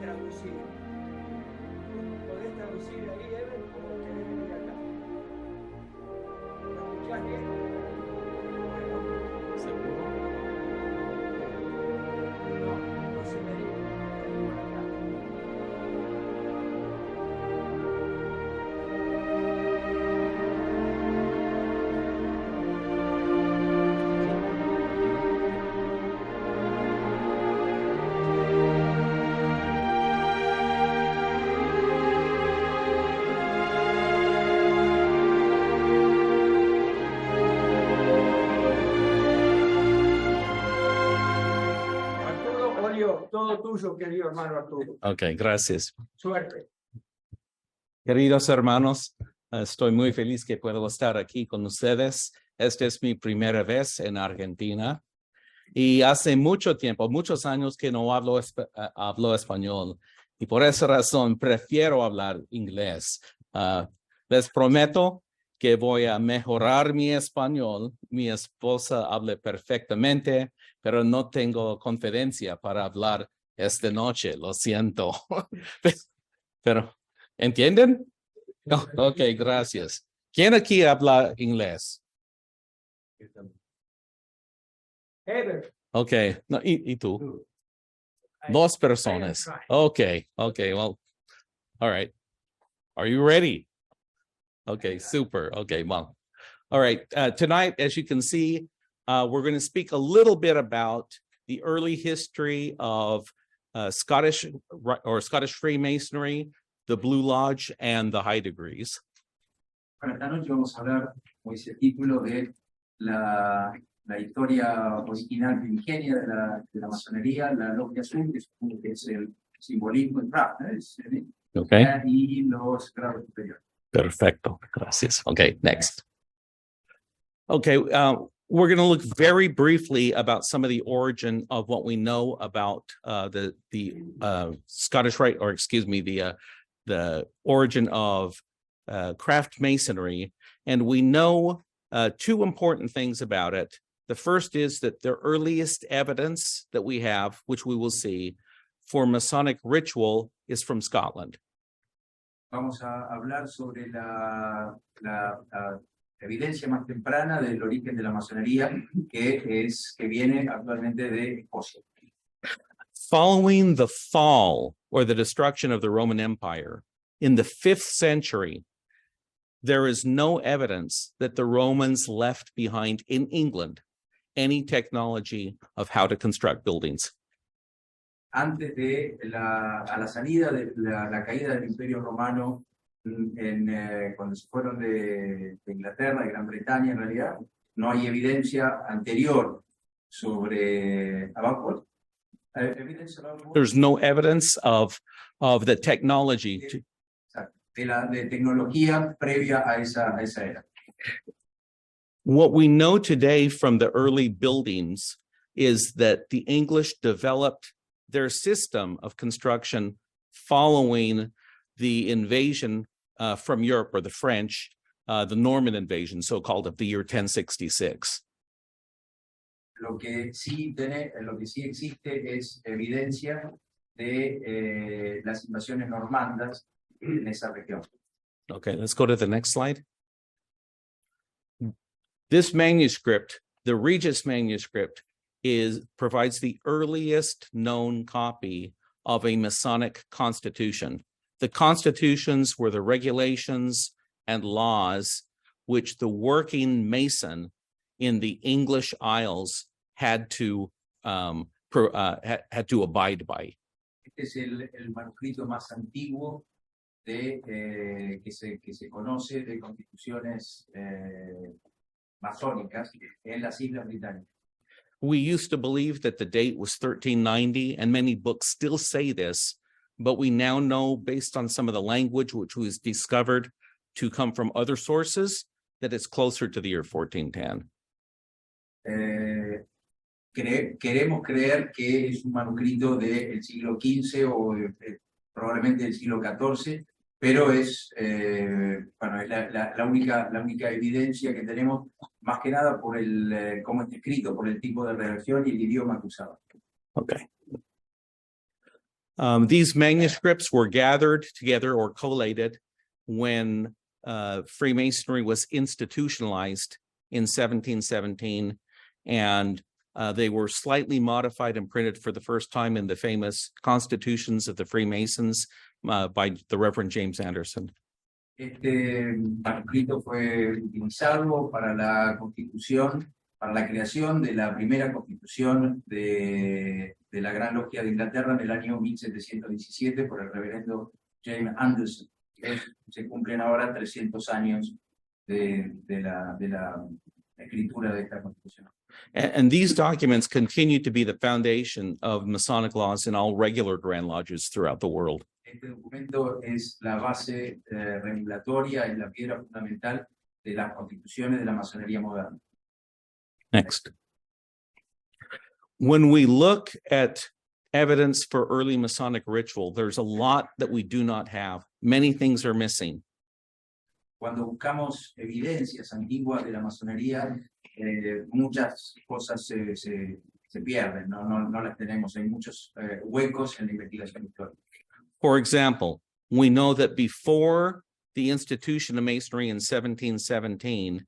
traducir. ¿Podés traducir ahí, Ever, o querés venir acá? ¿Lo escuchás bien? Bueno. ¿Seguro? No, entonces vení por acá. Arturo, Olio, todo tuyo, querido hermano Arturo. Ok, gracias. Suerte. Queridos hermanos, estoy muy feliz que puedo estar aquí con ustedes. Esta es mi primera vez en Argentina y hace mucho tiempo, muchos años que no hablo español y por esa razón prefiero hablar inglés. Les prometo que voy a mejorar mi español. Mi esposa habla perfectamente, pero no tengo confidencia para hablar esta noche, lo siento. Pero, ¿entienden? Oh, ok, gracias. ¿Quién aquí habla inglés? Ever. Ok, no, ¿y tú? Dos personas. Okay, well, all right. Are you ready? Okay, super. Okay, well, all right. Tonight, as you can see, we're going to speak a little bit about the early history of Scottish Freemasonry, the Blue Lodge, and the High Degrees. Para esta noche vamos a hablar, como dice el título, de la historia original primigenia de la masonería, la logia azul, que es el simbolismo en rap, Okay. y los grados superiores. Perfecto. Gracias. Okay, next. Okay, we're going to look very briefly about some of the origin of what we know about the Scottish Rite, or excuse me, the origin of craft masonry, and we know two important things about it. The first is that the earliest evidence that we have, which we will see, for Masonic ritual is from Scotland. Vamos a hablar sobre la evidencia más temprana del origen de la masonería, que viene actualmente de Escocia. Following the fall or the destruction of the Roman Empire in the 5th century, there is no evidence that the Romans left behind in England any technology of how to construct buildings. Antes de a la salida de la caída del Imperio Romano, cuando se fueron de Inglaterra, de Gran Bretaña en realidad, no hay evidencia anterior sobre abajo. There's no evidence of the technology. De tecnología previa a esa era. What we know today from the early buildings is that the English developed their system of construction following the invasion from Europe, or the French, the Norman invasion, so-called, of the year 1066. Lo que sí existe es evidencia de las invasiones normandas en esa región. Okay, let's go to the next slide. This manuscript, the Regis manuscript, provides the earliest known copy of a Masonic constitution. The constitutions were the regulations and laws which the working Mason in the English Isles had to abide by. Este es el manuscrito más antiguo que se conoce de constituciones masónicas en las Islas Británicas. We used to believe that the date was 1390, and many books still say this, but we now know, based on some of the language which was discovered to come from other sources, that it's closer to the year 1410. Queremos creer que es un manuscrito del siglo XV o probablemente del siglo XIV, pero es la única evidencia que tenemos, más que nada por cómo está escrito, por el tipo de redacción y el idioma que usaba. Okay. These manuscripts were gathered together or collated when Freemasonry was institutionalized in 1717, and they were slightly modified and printed for the first time in the famous Constitutions of the Freemasons by the Reverend James Anderson. Este manuscrito fue utilizado para la constitución, para la creación de la primera constitución de la Gran Logia de Inglaterra en el año 1717 por el reverendo James Anderson. Se cumplen ahora 300 años de la escritura de esta constitución. And these documents continue to be the foundation of Masonic laws in all regular Grand Lodges throughout the world. Este documento es la base regulatoria, es la piedra fundamental de las constituciones de la masonería moderna. Next. When we look at evidence for early Masonic ritual, there's a lot that we do not have. Many things are missing. Cuando buscamos evidencias antiguas de la masonería, muchas cosas se pierden, no las tenemos. Hay muchos huecos en la investigación histórica. For example, we know that before the institution of Masonry in 1717,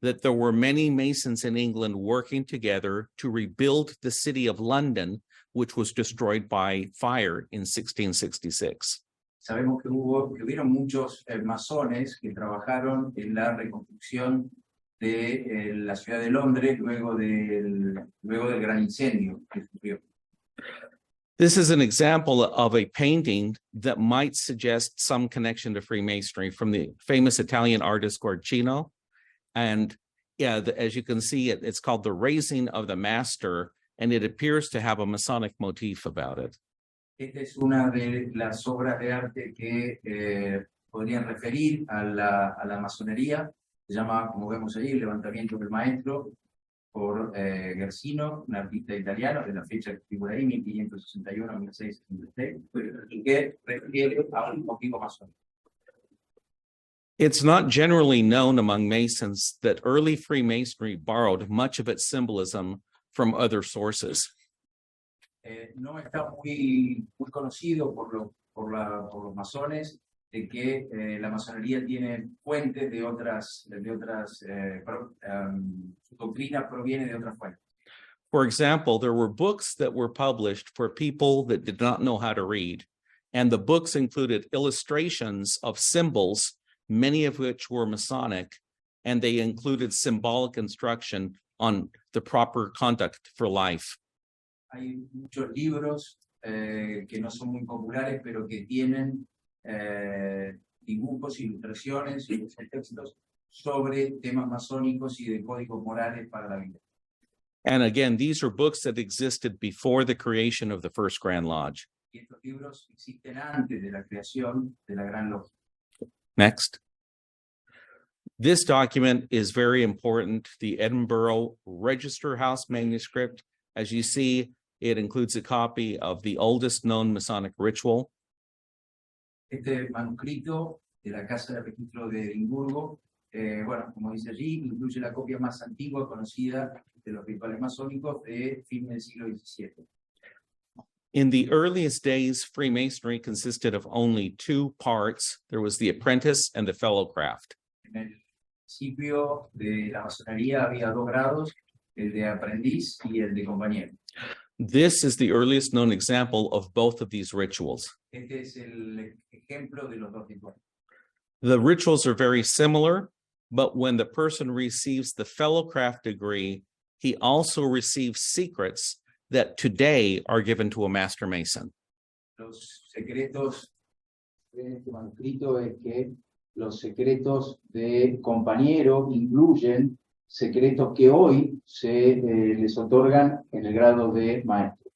that there were many Masons in England working together to rebuild the city of London, which was destroyed by fire in 1666. Sabemos que hubieron muchos masones que trabajaron en la reconstrucción de la ciudad de Londres luego del gran incendio que sufrió. This is an example of a painting that might suggest some connection to Freemasonry from the famous Italian artist Guarcino. And yeah, as you can see, it's called The Raising of the Master, and it appears to have a Masonic motif about it. Esta es una de las obras de arte que podrían referir a la masonería. Se llama, como vemos ahí, El Levantamiento del Maestro, por Guercino, un artista italiano, de la fecha que figura ahí, 1561-1666, y que refiere a un motivo masónico. It's not generally known among Masons that early Freemasonry borrowed much of its symbolism from other sources. No está muy conocido por los masones de que la masonería tiene fuentes de otras su doctrina proviene de otras fuentes. For example, there were books that were published for people that did not know how to read, and the books included illustrations of symbols, many of which were Masonic, and they included symbolic instruction on the proper conduct for life. Hay muchos libros que no son muy populares, pero que tienen dibujos, ilustraciones y textos sobre temas masónicos y de códigos morales para la vida. And again, these are books that existed before the creation of the first Grand Lodge. Y estos libros existen antes de la creación de la Gran Logia. Next. This document is very important, the Edinburgh Register House manuscript. As you see, it includes a copy of the oldest known Masonic ritual. Este manuscrito de la Casa de Registro de Edimburgo, bueno, como dice allí, incluye la copia más antigua conocida de los rituales masónicos de fin del siglo XVII. In the earliest days, Freemasonry consisted of only two parts. There was the apprentice and the fellowcraft. En el principio de la masonería había dos grados, el de aprendiz y el de compañero. This is the earliest known example of both of these rituals. Este es el ejemplo de los dos rituales. The rituals are very similar, but when the person receives the fellowcraft degree, he also receives secrets that today are given to a master mason. Los secretos de este manuscrito es que los secretos de compañero incluyen secretos que hoy se les otorgan en el grado de maestro.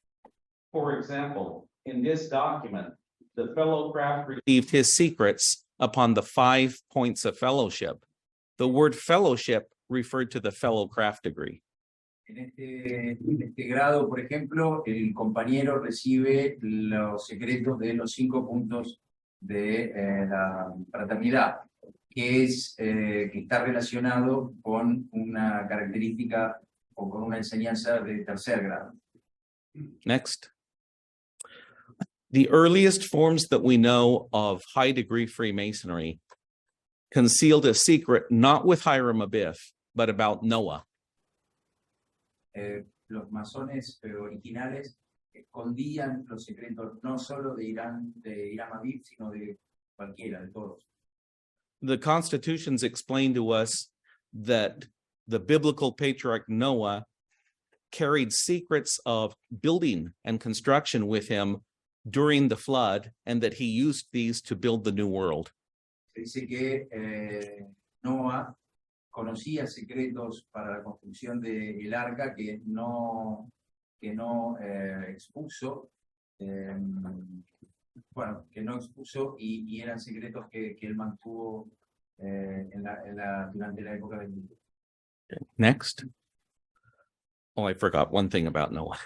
For example, in this document, the fellowcraft received his secrets upon the 5 points of fellowship. The word fellowship referred to the fellowcraft degree. En este grado, por ejemplo, el compañero recibe los secretos de los 5 puntos de la fraternidad, que está relacionado con una característica o con una enseñanza de tercer grado. Next. The earliest forms that we know of high degree Freemasonry concealed a secret not with Hiram Abiff, but about Noah. Los masones originales escondían los secretos no solo de Hiram Abiff, sino de cualquiera, de todos. The constitutions explain to us that the biblical patriarch Noah carried secrets of building and construction with him during the flood, and that he used these to build the new world. Se dice que Noah conocía secretos para la construcción del arca que no expuso, y eran secretos que él mantuvo durante la época del mundo. Next. Oh, I forgot one thing about Noah.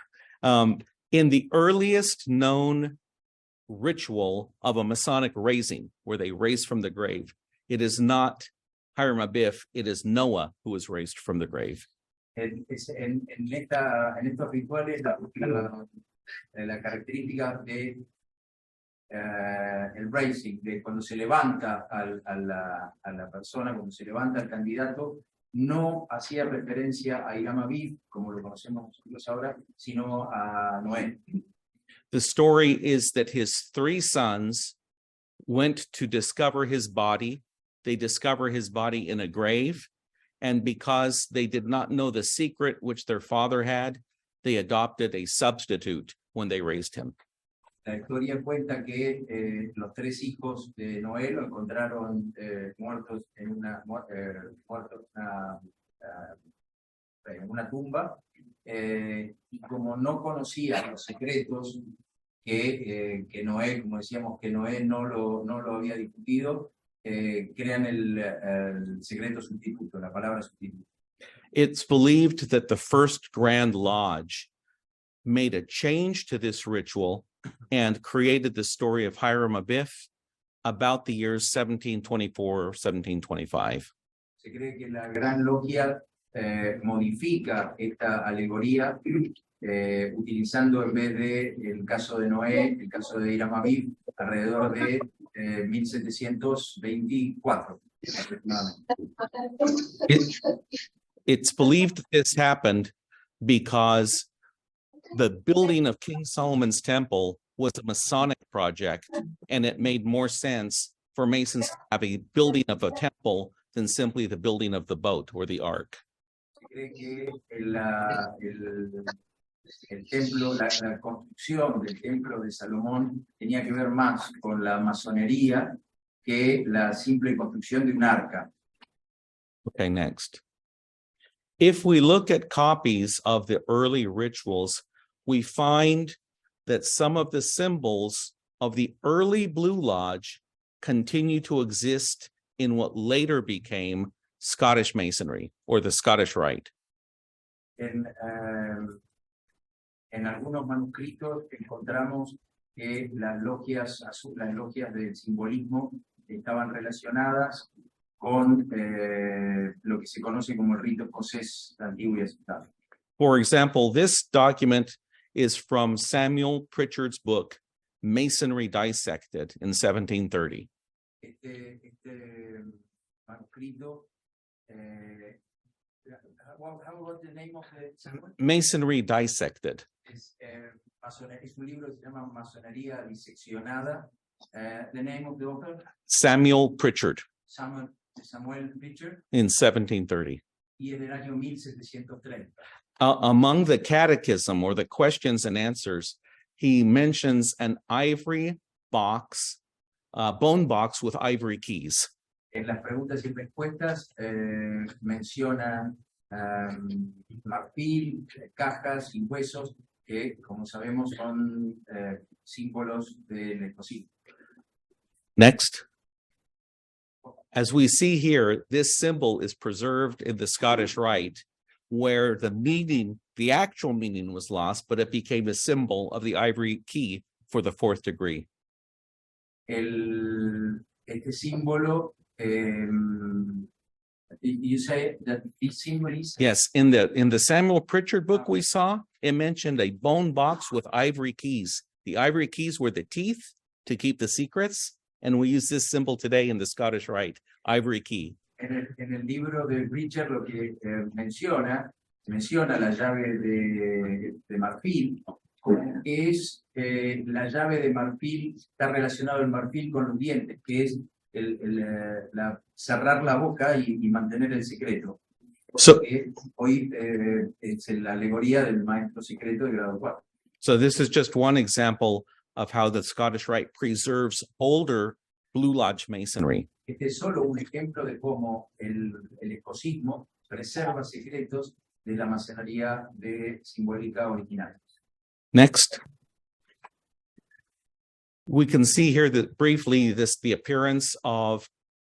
In the earliest known ritual of a Masonic raising, where they raise from the grave, it is not Hiram Abiff, it is Noah who was raised from the grave. En estos rituales, la característica de el raising, de cuando se levanta a la persona, cuando se levanta al candidato, no hacía referencia a Hiram Abiff, como lo conocemos nosotros ahora, sino a Noé. The story is that his three sons went to discover his body. They discover his body in a grave. And because they did not know the secret which their father had, they adopted a substitute when they raised him. La historia cuenta que los tres hijos de Noé lo encontraron muertos en una tumba, y como no conocía los secretos que Noé, como decíamos, que Noé no lo había discutido, crean el secreto sustituto, la palabra sustituto. It's believed that the first Grand Lodge made a change to this ritual and created the story of Hiram Abiff about the years 1724 or 1725. Se cree que la Gran Logia modifica esta alegoría utilizando, en vez de el caso de Noé, el caso de Hiram Abiff, alrededor de 1724 aproximadamente. It's believed that this happened because the building of King Solomon's Temple was a Masonic project, and it made more sense for Masons to have a building of a temple than simply the building of the boat or the ark. Se cree que el templo, la construcción del templo de Salomón tenía que ver más con la masonería que la simple construcción de un arca. Okay, next. If we look at copies of the early rituals, we find that some of the symbols of the early Blue Lodge continue to exist in what later became Scottish Masonry or the Scottish Rite. En algunos manuscritos encontramos que las logias del simbolismo estaban relacionadas con lo que se conoce como el rito escocés antiguo y aceptable. For example, this document is from Samuel Pritchard's book, Masonry Dissected, in 1730. Este manuscrito, how was the name of the Samuel? Masonry Dissected. Es un libro que se llama Masonería Diseccionada. The name of the author? Samuel Pritchard. Samuel Pritchard. In 1730. Y en el año 1730. Among the catechism or the questions and answers, he mentions an ivory box, bone box with ivory keys. En las preguntas y respuestas mencionan marfil, cajas y huesos que, como sabemos, son símbolos del escocés. Next. As we see here, this symbol is preserved in the Scottish Rite, where the actual meaning was lost, but it became a symbol of the ivory key for the fourth degree. Este símbolo, you say that this symbol is? Yes, in the Samuel Pritchard book we saw, it mentioned a bone box with ivory keys The ivory keys were the teeth to keep the secrets. And we use this symbol today in the Scottish Rite, ivory key. En el libro de Richard lo que menciona la llave de marfil, como que es la llave de marfil, está relacionado el marfil con los dientes, que es cerrar la boca y mantener el secreto. So, Hoy es la alegoría del maestro secreto de grado 4. so this is just one example of how the Scottish Rite preserves older Blue Lodge masonry. Este es solo un ejemplo de cómo el escocismo preserva secretos de la masonería simbólica original. Next. We can see here that briefly the appearance of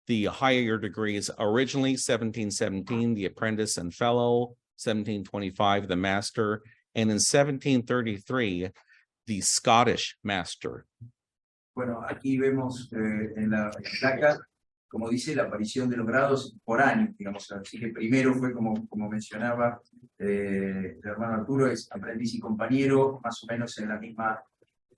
the higher degrees. Originally 1717, the apprentice and fellow, 1725, the master, and in 1733, the Scottish master. Bueno, aquí vemos en la placa, como dice, la aparición de los grados por año, digamos. Así que primero fue, como mencionaba el hermano Arturo, es aprendiz y compañero, más o menos en la misma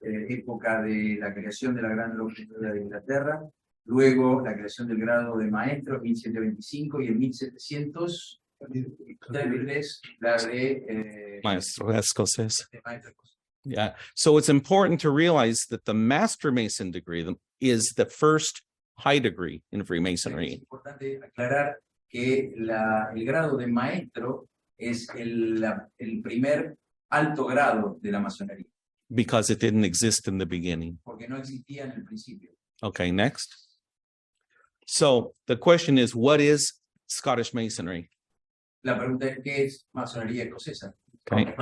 época de la creación de la Gran Logia de Inglaterra. Luego la creación del grado de maestro en 1725 y en 1733 la de Maestro escocés. maestro. Yeah. So it's important to realize that the Master Mason degree is the first high degree in Freemasonry. Es importante aclarar que el grado de maestro es el primer alto grado de la masonería. Because it didn't exist in the beginning. Porque no existía en el principio. Okay, next. So the question is, what is Scottish Masonry? La pregunta es, ¿qué es masonería escocesa? Okay.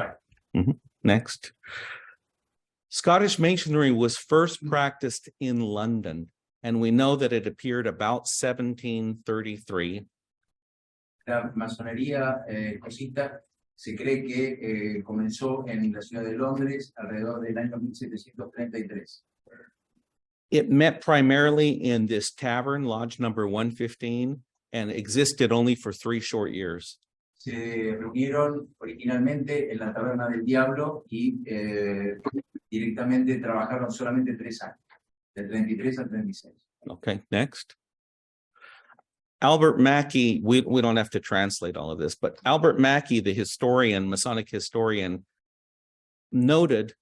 Next. Scottish Masonry was first practiced in London, and we know that it appeared about 1733. La masonería escocesa se cree que comenzó en la ciudad de Londres alrededor del año 1733. It met primarily in this tavern, Lodge number 115, and existed only for 3 short years. Se reunieron originalmente en la Taberna del Diablo y directamente trabajaron solamente 3 años, del 33 al 36. Okay, next. Albert Mackey, we don't have to translate all of this, but Albert Mackey, the historian, Masonic historian, noted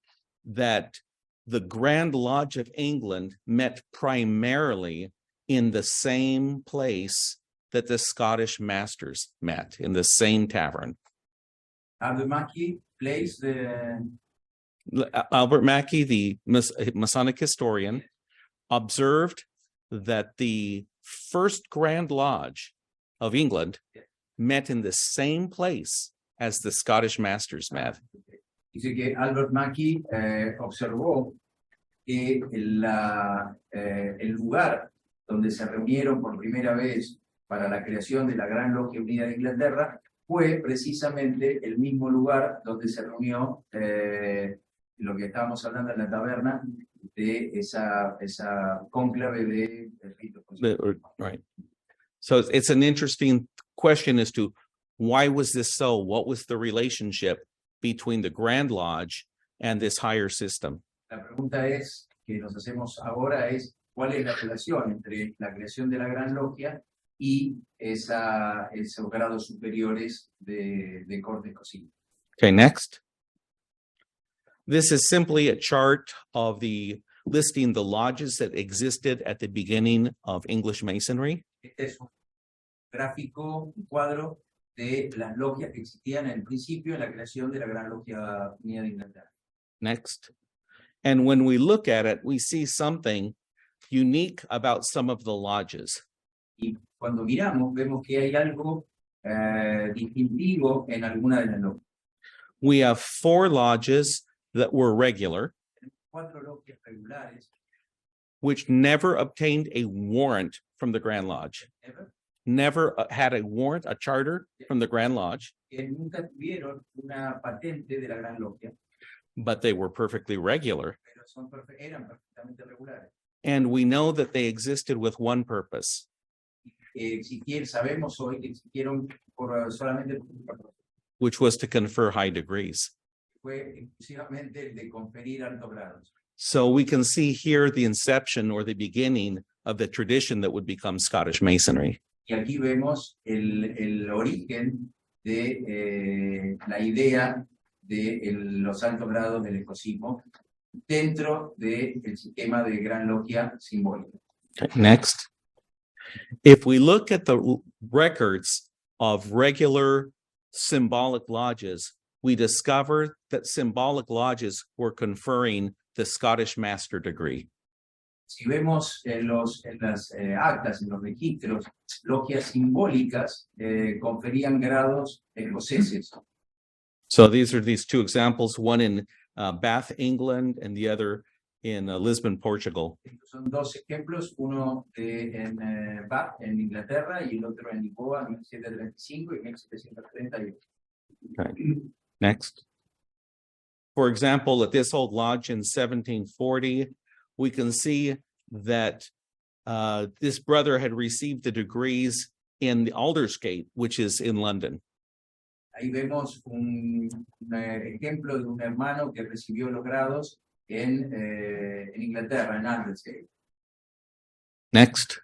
that the Grand Lodge of England met primarily in the same place that the Scottish masters met, in the same tavern. Albert Mackey plays Albert Mackey, the Masonic historian, observed that the first Grand Lodge of England met in the same place as the Scottish masters met. Dice que Albert Mackey observó que el lugar donde se reunieron por primera vez para la creación de la Gran Logia Unida de Inglaterra fue precisamente el mismo lugar donde se reunió lo que estábamos hablando en la taberna de esa cónclave de rito. Right. So it's an interesting question as to why was this so? What was the relationship between the Grand Lodge and this higher system? La pregunta es que nos hacemos ahora es ¿cuál es la relación entre la creación de la Gran Logia y esos grados superiores de corte escocés? Okay, next. This is simply a chart of listing the lodges that existed at the beginning of English Masonry. Este es un gráfico, un cuadro de las logias que existían en el principio en la creación de la Gran Logia Unida de Inglaterra. Next. And when we look at it, we see something unique about some of the lodges. Y cuando miramos, vemos que hay algo distintivo en alguna de las logias. We have 4 lodges that were regular, 4 logias regulares, which never obtained a warrant from the Grand Lodge. Never had a warrant, a charter from the Grand Lodge. Que nunca tuvieron una patente de la Gran Logia, but they were perfectly regular. pero eran perfectamente regulares. And we know that they existed with one purpose, Sabemos hoy que existieron solamente por un propósito. which was to confer high degrees. Fue exclusivamente el de conferir altos grados. So we can see here the inception or the beginning of the tradition that would become Scottish Masonry. Y aquí vemos el origen de la idea de los altos grados del escocismo dentro del sistema de Gran Logia simbólica. Okay, next. If we look at the records of regular symbolic lodges, we discover that symbolic lodges were conferring the Scottish Master degree. Si vemos en las actas, en los registros, logias simbólicas conferían grados escoceses. So these are these two examples, one in Bath, England, and the other in Lisbon, Portugal. Estos son dos ejemplos, uno en Bath, en Inglaterra, y el otro en Lisboa, en 1735 y 1731. Okay. Next. For example, at this old lodge in 1740, we can see that this brother had received the degrees in the Aldersgate, which is in London. Ahí vemos un ejemplo de un hermano que recibió los grados en Inglaterra, en Aldersgate. Next.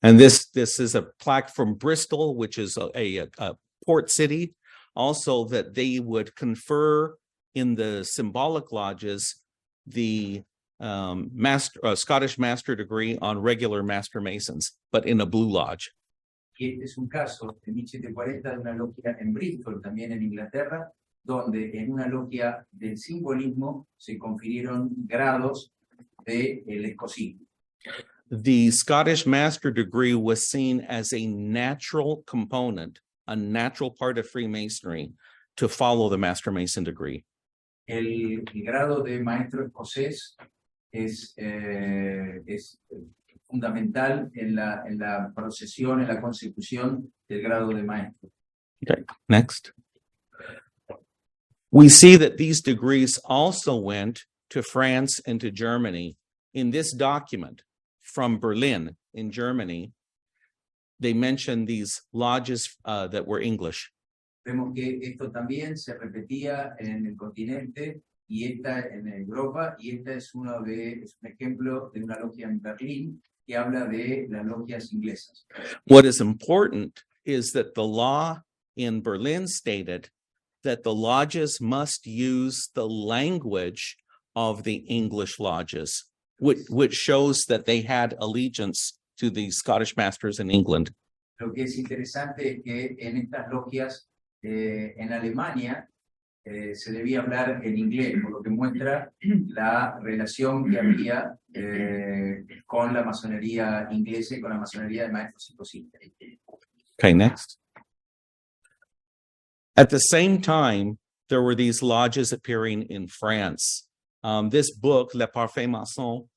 And this is a plaque from Bristol, which is a port city, also that they would confer in the symbolic lodges the Scottish Master degree on regular Master Masons, but in a blue lodge. Y este es un caso de 1740 de una logia en Bristol, también en Inglaterra, donde en una logia del simbolismo se confirieron grados del escocismo. The Scottish Master degree was seen as a natural component, a natural part of Freemasonry to follow the Master Mason degree. El grado de maestro escocés es fundamental en la procesión, en la consecución del grado de maestro. Okay, next. We see that these degrees also went to France and to Germany. In this document from Berlin in Germany, they mention these lodges that were English. Vemos que esto también se repetía en el continente y esta en Europa, y esta es un ejemplo de una logia en Berlín que habla de las logias inglesas. What is important is that the law in Berlin stated that the lodges must use the language of the English lodges, which shows that they had allegiance to the Scottish masters in England. Lo que es interesante es que en estas logias en Alemania se debía hablar en inglés, por lo que muestra la relación que había con la masonería inglesa y con la masonería de maestros escocistas. Okay, next. At the same time, there were these lodges appearing in France. This book, Le Parfait Maçon,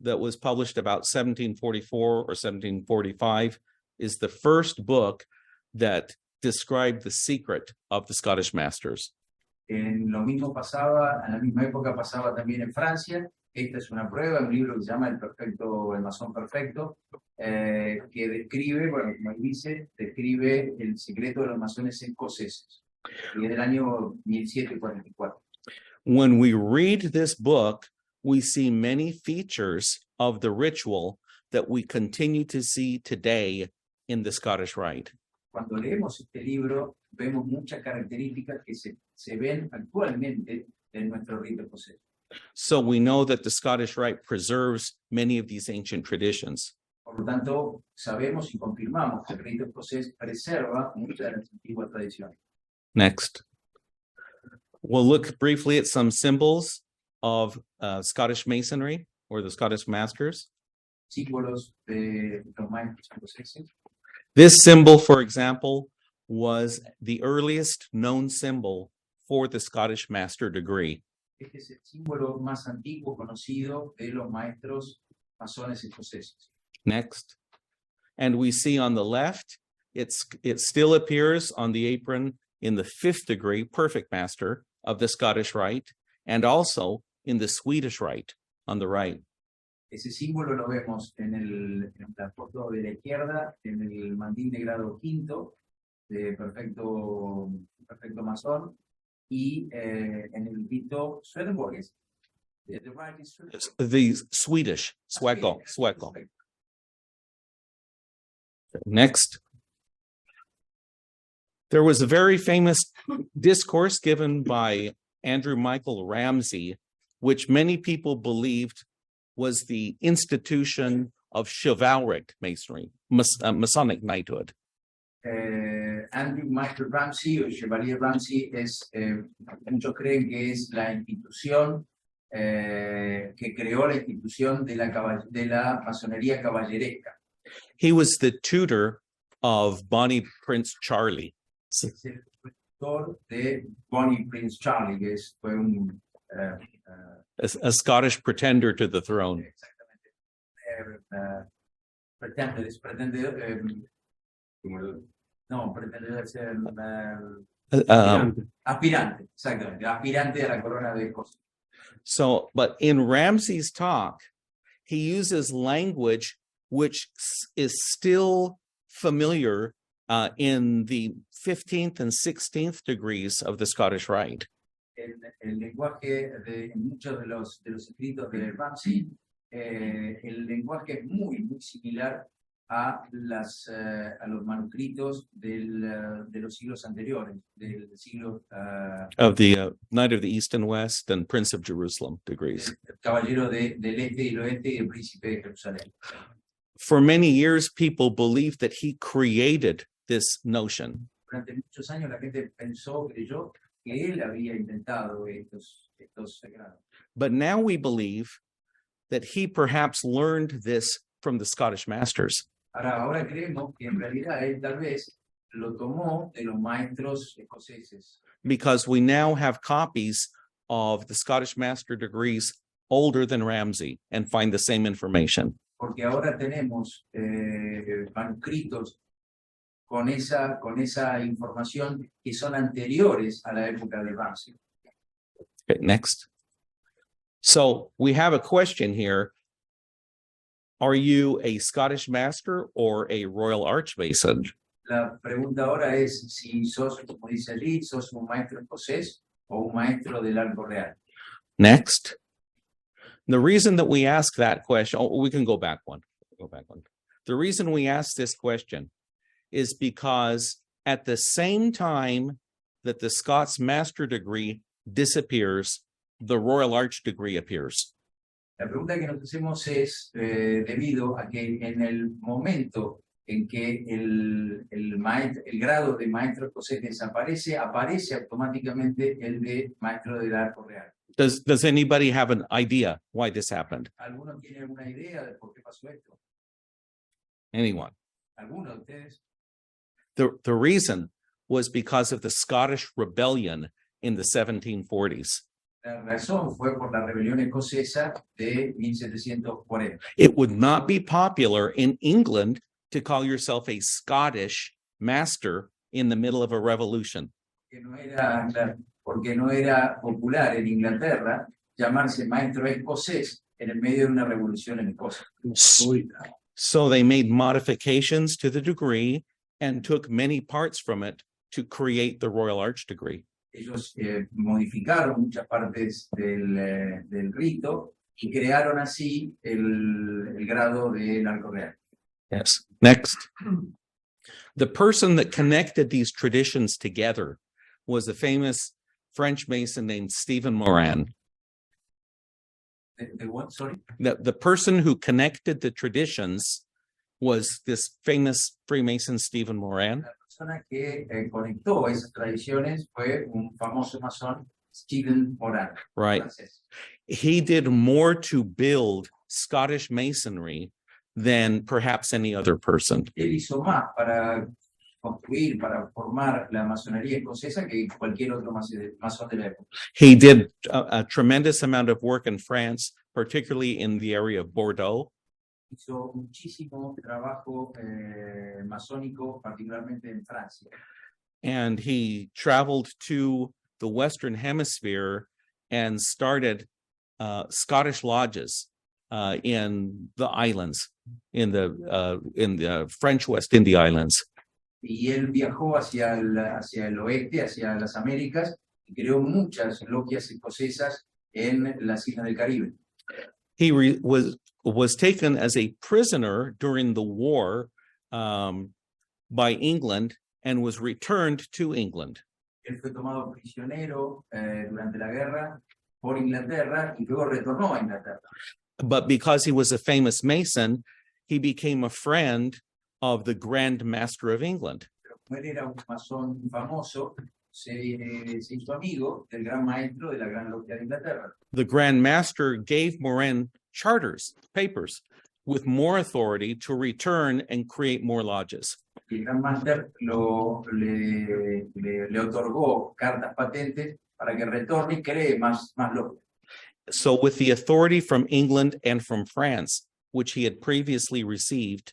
that was published about 1744 or 1745, is the first book that described the secret of the Scottish masters. En la misma época pasaba también en Francia. Esta es una prueba, un libro que se llama El Masón Perfecto, que describe, bueno, como él dice, describe el secreto de los masones escoceses, y es del año 1744. When we read this book, we see many features of the ritual that we continue to see today in the Scottish Rite. Cuando leemos este libro, vemos muchas características que se ven actualmente en nuestro rito escocés. So we know that the Scottish Rite preserves many of these ancient traditions. Por lo tanto, sabemos y confirmamos que el rito escocés preserva muchas de las antiguas tradiciones. Next. We'll look briefly at some symbols of Scottish Masonry or the Scottish Masters. Símbolos de los maestros escoceses. This symbol, for example, was the earliest known symbol for the Scottish Master degree. Este es el símbolo más antiguo conocido de los maestros masones escoceses. Next. And we see on the left, it still appears on the apron in the 5th degree, Perfect Master of the Scottish Rite, and also in the Swedish Rite on the right. Ese símbolo lo vemos en la foto de la izquierda, en el mandil de grado quinto de perfecto masón, y en el rito Swedenborges The right is The Swedish, sueco. Next. There was a very famous discourse given by Andrew Michael Ramsey, which many people believed was the institution of chivalric masonry, Masonic knighthood. Andrew Michael Ramsey o Chevalier Ramsey muchos creen que es la institución que creó la institución de la masonería caballeresca. He was the tutor of Bonnie Prince Charlie. Es el tutor de Bonnie Prince Charlie, que fue un A Scottish pretender to the throne. Pretende ser aspirante, exactamente, aspirante a la corona de Escocia. So, but in Ramsey's talk, he uses language which is still familiar in the 15th and 16th degrees of the Scottish Rite. El lenguaje de muchos de los escritos de Ramsey, el lenguaje es muy similar a los manuscritos de los siglos anteriores, del siglo of the Knight of the East and West and Prince of Jerusalem degrees. El caballero del este y el oeste y el príncipe de Jerusalén. For many years, people believed that he created this notion. Durante muchos años la gente creyó que él había inventado estos sagrados. But now we believe that he perhaps learned this from the Scottish masters. Ahora creemos que en realidad él tal vez lo tomó de los maestros escoceses. Because we now have copies of the Scottish master degrees older than Ramsey and find the same information. Porque ahora tenemos manuscritos con esa información que son anteriores a la época de Ramsey. Okay, next. So we have a question here. Are you a Scottish master or a Royal Archmason? La pregunta ahora es si sos, como dice allí, sos un maestro escocés o un maestro del Arco Real. Next. The reason that we ask that question, we can go back one. The reason we ask this question is because at the same time that the Scots master degree disappears, the Royal Arch degree appears. La pregunta que nos hacemos es debido a que en el momento en que el grado de maestro escocés desaparece, aparece automáticamente el de maestro del Arco Real. Does anybody have an idea why this happened? ¿Alguno tiene alguna idea de por qué pasó esto? Anyone? ¿Alguno de ustedes? The reason was because of the Scottish rebellion in the 1740s. La razón fue por la rebelión escocesa de 1740. It would not be popular in England to call yourself a Scottish master in the middle of a revolution. Porque no era popular en Inglaterra llamarse maestro escocés en el medio de una revolución en Escocia. So they made modifications to the degree and took many parts from it to create the Royal Arch degree. Ellos modificaron muchas partes del rito y crearon así el grado del Arco Real. Yes. Next. The person that connected these traditions together was a famous French Mason named Stephen Moran. The what? Sorry? The person who connected the traditions was this famous Freemason Stephen Moran. La persona que conectó esas tradiciones fue un famoso masón, Stephen Moran. Right. Francés. He did more to build Scottish Masonry than perhaps any other person. Él hizo más para construir, para formar la masonería escocesa que cualquier otro masón de la época. He did a tremendous amount of work in France, particularly in the area of Bordeaux. Hizo muchísimo trabajo masónico, particularmente en Francia. And he traveled to the Western Hemisphere and started Scottish lodges in the islands, in the French West India Islands. Y él viajó hacia el oeste, hacia las Américas, y creó muchas logias escocesas en las islas del Caribe. He was taken as a prisoner during the war by England and was returned to England. Él fue tomado prisionero durante la guerra por Inglaterra y luego retornó a Inglaterra. But because he was a famous Mason, he became a friend of the Grand Master of England. Pero como él era un masón famoso, se hizo amigo del gran maestro de la Gran Logia de Inglaterra. The Grand Master gave Morin charters, papers, with more authority to return and create more lodges. Y el gran máster le otorgó cartas patentes para que retorne y cree más logias. So with the authority from England and from France, which he had previously received,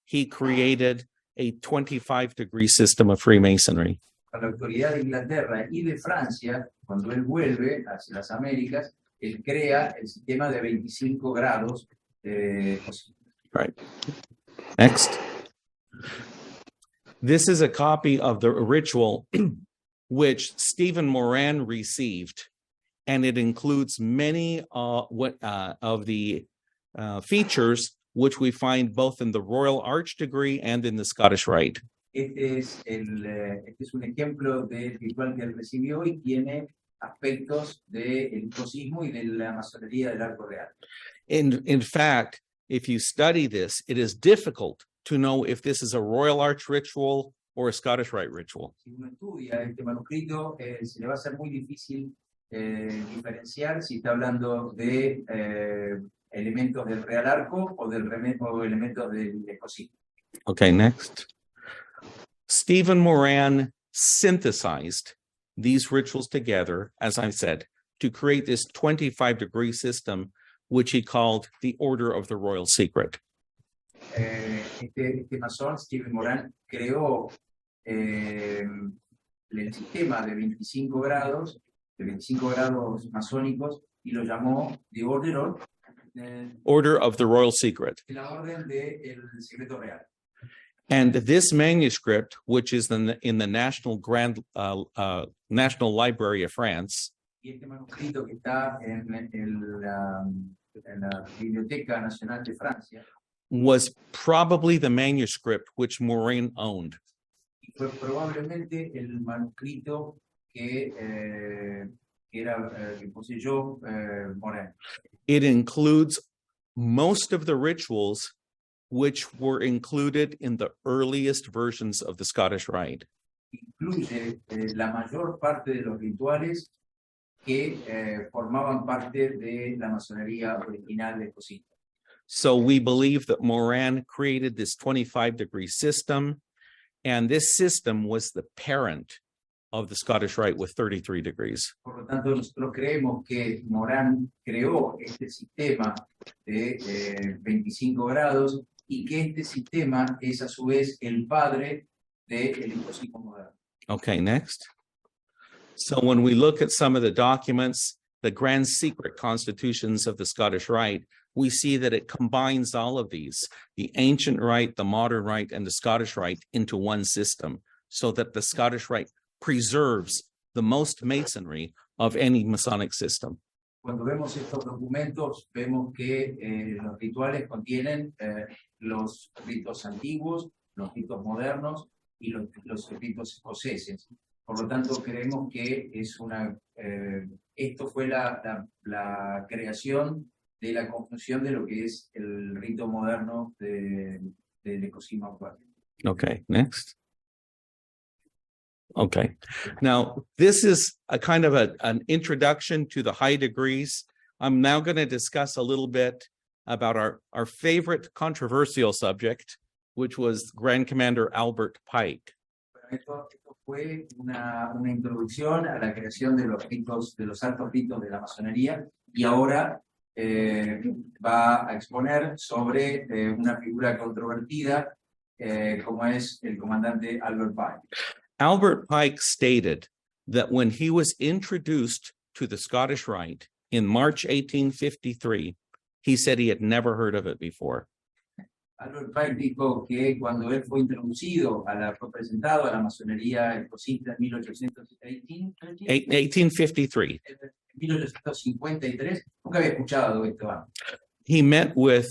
he created a 25-degree system of Freemasonry. Con la autoridad de Inglaterra y de Francia, cuando él vuelve hacia las Américas, él crea el sistema de 25 grados. Right. Next. This is a copy of the ritual which Stephen Moran received, and it includes many of the features which we find both in the Royal Arch degree and in the Scottish Rite. Este es un ejemplo del ritual que él recibió y tiene aspectos del escocismo y de la masonería del arco real. In fact, if you study this, it is difficult to know if this is a Royal Arch ritual or a Scottish Rite ritual. Si uno estudia este manuscrito, se le va a ser muy difícil diferenciar si está hablando de elementos del Real Arco o elementos del escocismo. Okay, next. Stephen Moran synthesized these rituals together, as I said, to create this 25-degree system, which he called the Order of the Royal Secret. Este masón, Stephen Moran, creó el sistema de 25 grados masónicos y lo llamó The Order of the Royal Secret. La orden del secreto real. And this manuscript, which is in the National Library of France, Y este manuscrito que está en la Biblioteca Nacional de Francia was probably the manuscript which Morin owned. y fue probablemente el manuscrito que poseyó Morin. It includes most of the rituals which were included in the earliest versions of the Scottish Rite. Incluye la mayor parte de los rituales que formaban parte de la masonería original de Escocia. So we believe that Moran created this 25-degree system, and this system was the parent of the Scottish Rite with 33 degrees. Por lo tanto, nosotros creemos que Moran creó este sistema de 25 grados y que este sistema es a su vez el padre del escocismo moderno. Okay, next. So when we look at some of the documents, the grand secret constitutions of the Scottish Rite, we see that it combines all of these, the ancient rite, the modern rite, and the Scottish Rite into one system, so that the Scottish Rite preserves the most masonry of any Masonic system. Cuando vemos estos documentos, vemos que los rituales contienen los ritos antiguos, los ritos modernos y los ritos escoceses. Por lo tanto, creemos que esto fue la creación de la confusión de lo que es el rito moderno del escocismo actual. Okay, next. Okay, now this is a kind of an introduction to the high degrees. I'm now going to discuss a little bit about our favorite controversial subject, which was Grand Commander Albert Pike. Esto fue una introducción a la creación de los altos ritos de la masonería, y ahora va a exponer sobre una figura controvertida como es el comandante Albert Pike. Albert Pike stated that when he was introduced to the Scottish Rite in March 1853, he said he had never heard of it before. Albert Pike dijo que cuando él fue fue presentado a la masonería escocista en 1853, 1853, nunca había escuchado esto antes. he met with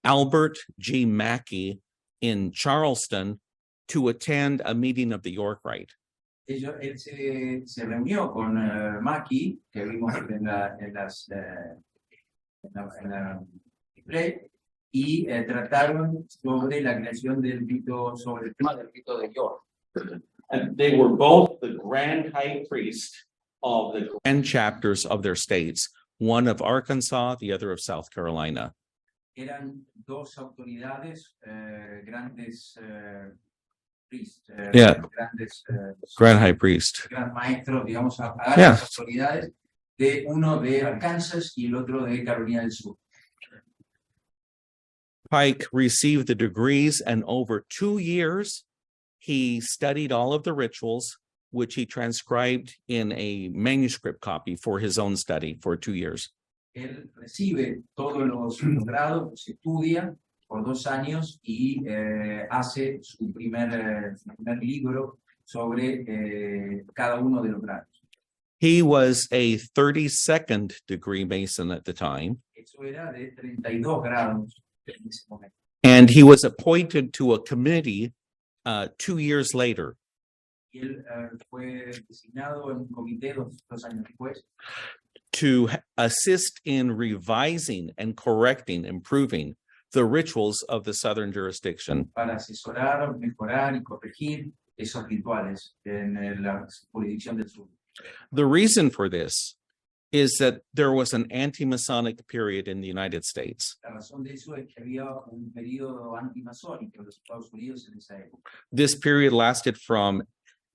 Albert G. Mackey in Charleston to attend a meeting of the York Rite. Él se reunió con Mackey, que vimos en la display, y trataron sobre la creación del rito, sobre el tema del rito de York. And they were both the grand high priest of the grand chapters of their states, one of Arkansas, the other of South Carolina. Eran dos autoridades, grandes priests, Yeah. grandes Grand high priest. gran maestros, digamos, a Yeah. las autoridades de uno de Arkansas y el otro de Carolina del Sur. Pike received the degrees, and over 2 years, he studied all of the rituals, which he transcribed in a manuscript copy for his own study for 2 years. Él recibe todos los grados, los estudia por 2 años y hace su primer libro sobre cada uno de los grados. He was a 32nd degree Mason at the time, Eso era de 32 grados en ese momento. and he was appointed to a committee 2 years later Y él fue designado en un comité 2 años después to assist in revising and correcting, improving the rituals of the Southern jurisdiction. para asesorar, mejorar y corregir esos rituales en la jurisdicción del sur. The reason for this is that there was an anti-Masonic period in the United States. La razón de eso es que había un periodo antimasónico en los Estados Unidos en esa época. This period lasted from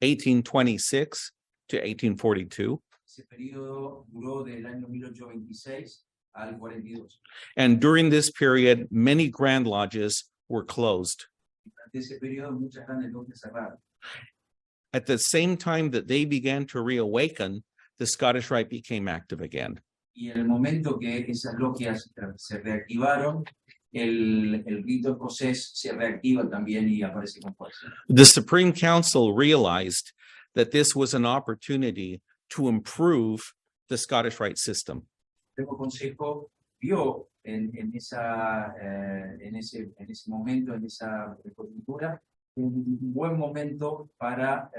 1826 to 1842. Ese periodo duró del año 1826 al 42. And during this period, many Grand Lodges were closed. Durante ese periodo muchas grandes logias cerraron. At the same time that they began to reawaken, the Scottish Rite became active again. Y en el momento que esas logias se reactivaron, el rito escocés se reactiva también y aparece con fuerza. The Supreme Council realized that this was an opportunity to improve the Scottish Rite system. El Consejo vio en ese momento, en esa coyuntura, un buen momento para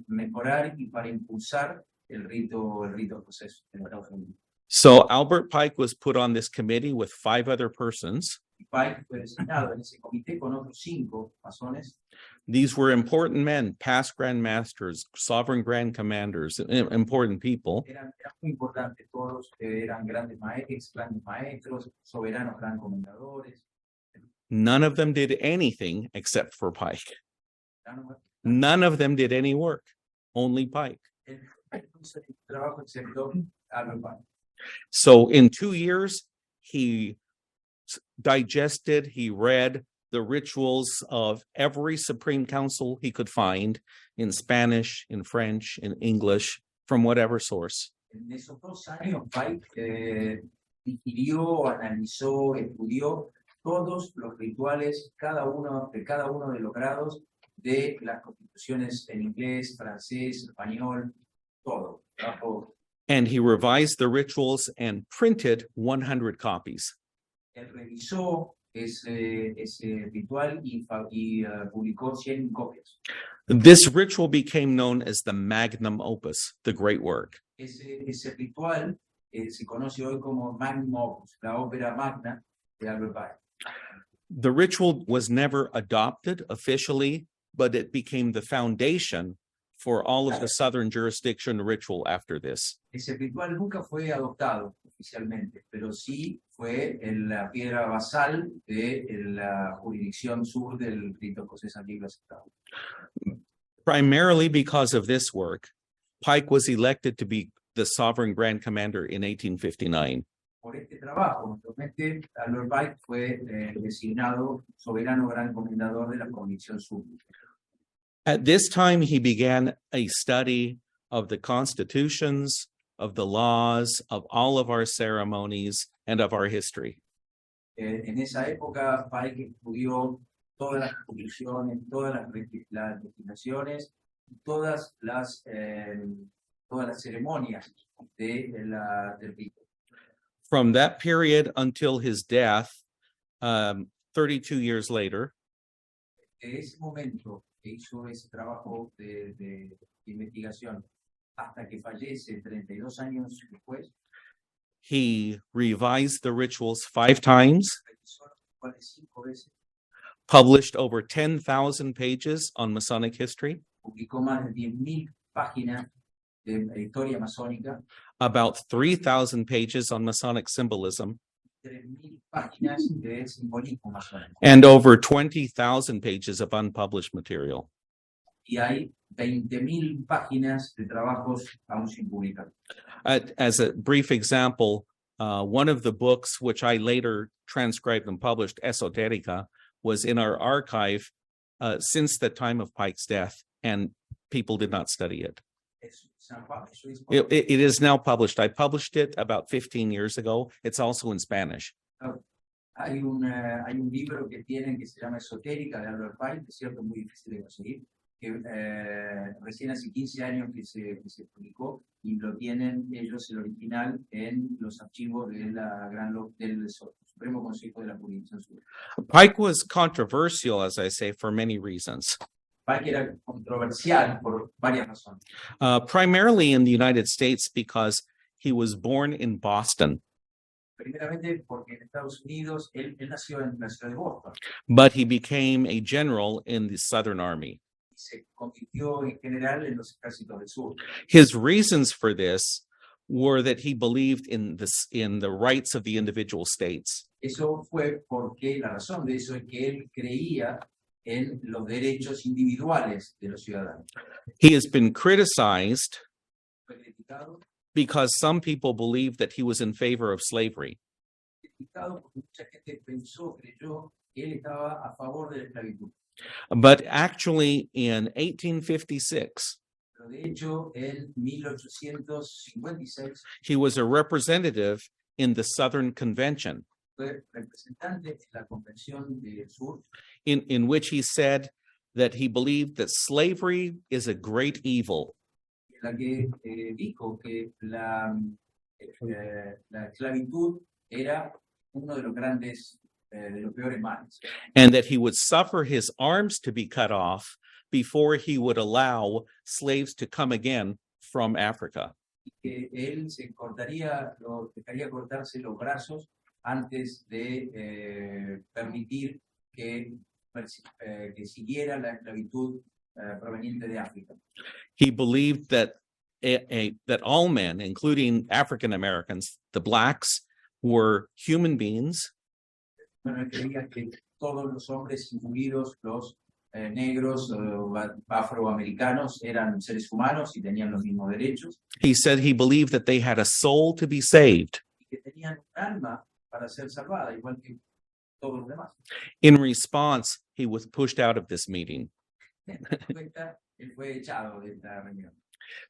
mejorar y para impulsar el rito escocés en Estados Unidos. So Albert Pike was put on this committee with 5 other persons. Y Pike fue designado en ese comité con otros 5 masones. These were important men, past Grand Masters, sovereign Grand Commanders, important people. Eran muy importantes todos, eran grandes maestros, soberanos, gran comendadores. None of them did anything except for Pike. None of them did any work, only Pike. Trabajo excepto Albert Pike. So in 2 years, he digested, he read the rituals of every Supreme Council he could find in Spanish, in French, in English, from whatever source. En esos 2 años, Pike digirió, analizó, estudió todos los rituales, cada uno de los grados de las constituciones en inglés, francés, español, todo. And he revised the rituals and printed 100 copies. Él revisó ese ritual y publicó 100 copias. This ritual became known as the magnum opus, the great work. Ese ritual se conoce hoy como magnum opus, la ópera magna de Albert Pike. The ritual was never adopted officially, but it became the foundation for all of the Southern jurisdiction ritual after this. Ese ritual nunca fue adoptado oficialmente, pero sí fue la piedra basal de la jurisdicción sur del rito escocés antiguo aceptado. Primarily because of this work, Pike was elected to be the sovereign Grand Commander in 1859. Por este trabajo, actualmente Albert Pike fue designado soberano gran comendador de la jurisdicción sur. At this time, he began a study of the constitutions, of the laws, of all of our ceremonies, and of our history. En esa época, Pike estudió todas las conclusiones, todas las legislaciones, todas las ceremonias del rito. From that period until his death, 32 years later, De ese momento que hizo ese trabajo de investigación hasta que fallece 32 años después, he revised the rituals 5 times, revisó los rituales 5 veces, published over 10,000 pages on Masonic history, publicó más de 10.000 páginas de historia masónica, about 3,000 pages on Masonic symbolism, 3.000 páginas de simbolismo masónico. and over 20,000 pages of unpublished material. Y hay 20.000 páginas de trabajos aún sin publicar. As a brief example, one of the books which I later transcribed and published, Esoterica, was in our archive since the time of Pike's death, and people did not study it. It is now published. I published it about 15 years ago. It's also in Spanish. Hay un libro que tienen que se llama Esotérica de Albert Pike, es cierto, muy difícil de conseguir, que recién hace 15 años que se publicó y lo tienen ellos el original en los archivos de del Supremo Consejo de la Jurisdicción Sur. Pike was controversial, as I say, for many reasons. Pike era controversial por varias razones. Primarily in the United States because he was born in Boston, Primeramente porque en Estados Unidos él nació en la ciudad de Boston but he became a general in the Southern Army. y se convirtió en general en los ejércitos del sur. His reasons for this were that he believed in the rights of the individual states. Eso fue porque la razón de eso es que él creía en los derechos individuales de los ciudadanos. He has been criticized Fue criticado because some people believe that he was in favor of slavery. porque mucha gente creyó que él estaba a favor de la esclavitud. But actually, in 1856, Pero de hecho, en 1856 he was a representative in the Southern Convention, fue representante de la Convención del Sur, in which he said that he believed that slavery is a great evil, en la que dijo que la esclavitud era uno de los grandes, de los peores males, and that he would suffer his arms to be cut off before he would allow slaves to come again from Africa. y que él dejaría cortarse los brazos antes de permitir que siguiera la esclavitud proveniente de África. He believed that that all men, including African Americans, the blacks, were human beings, Bueno, él creía que todos los hombres, incluidos los negros afroamericanos, eran seres humanos y tenían los mismos derechos, he said he believed that they had a soul to be saved. y que tenían un alma para ser salvada, igual que todos los demás. In response, he was pushed out of this meeting. Él fue echado de esta reunión.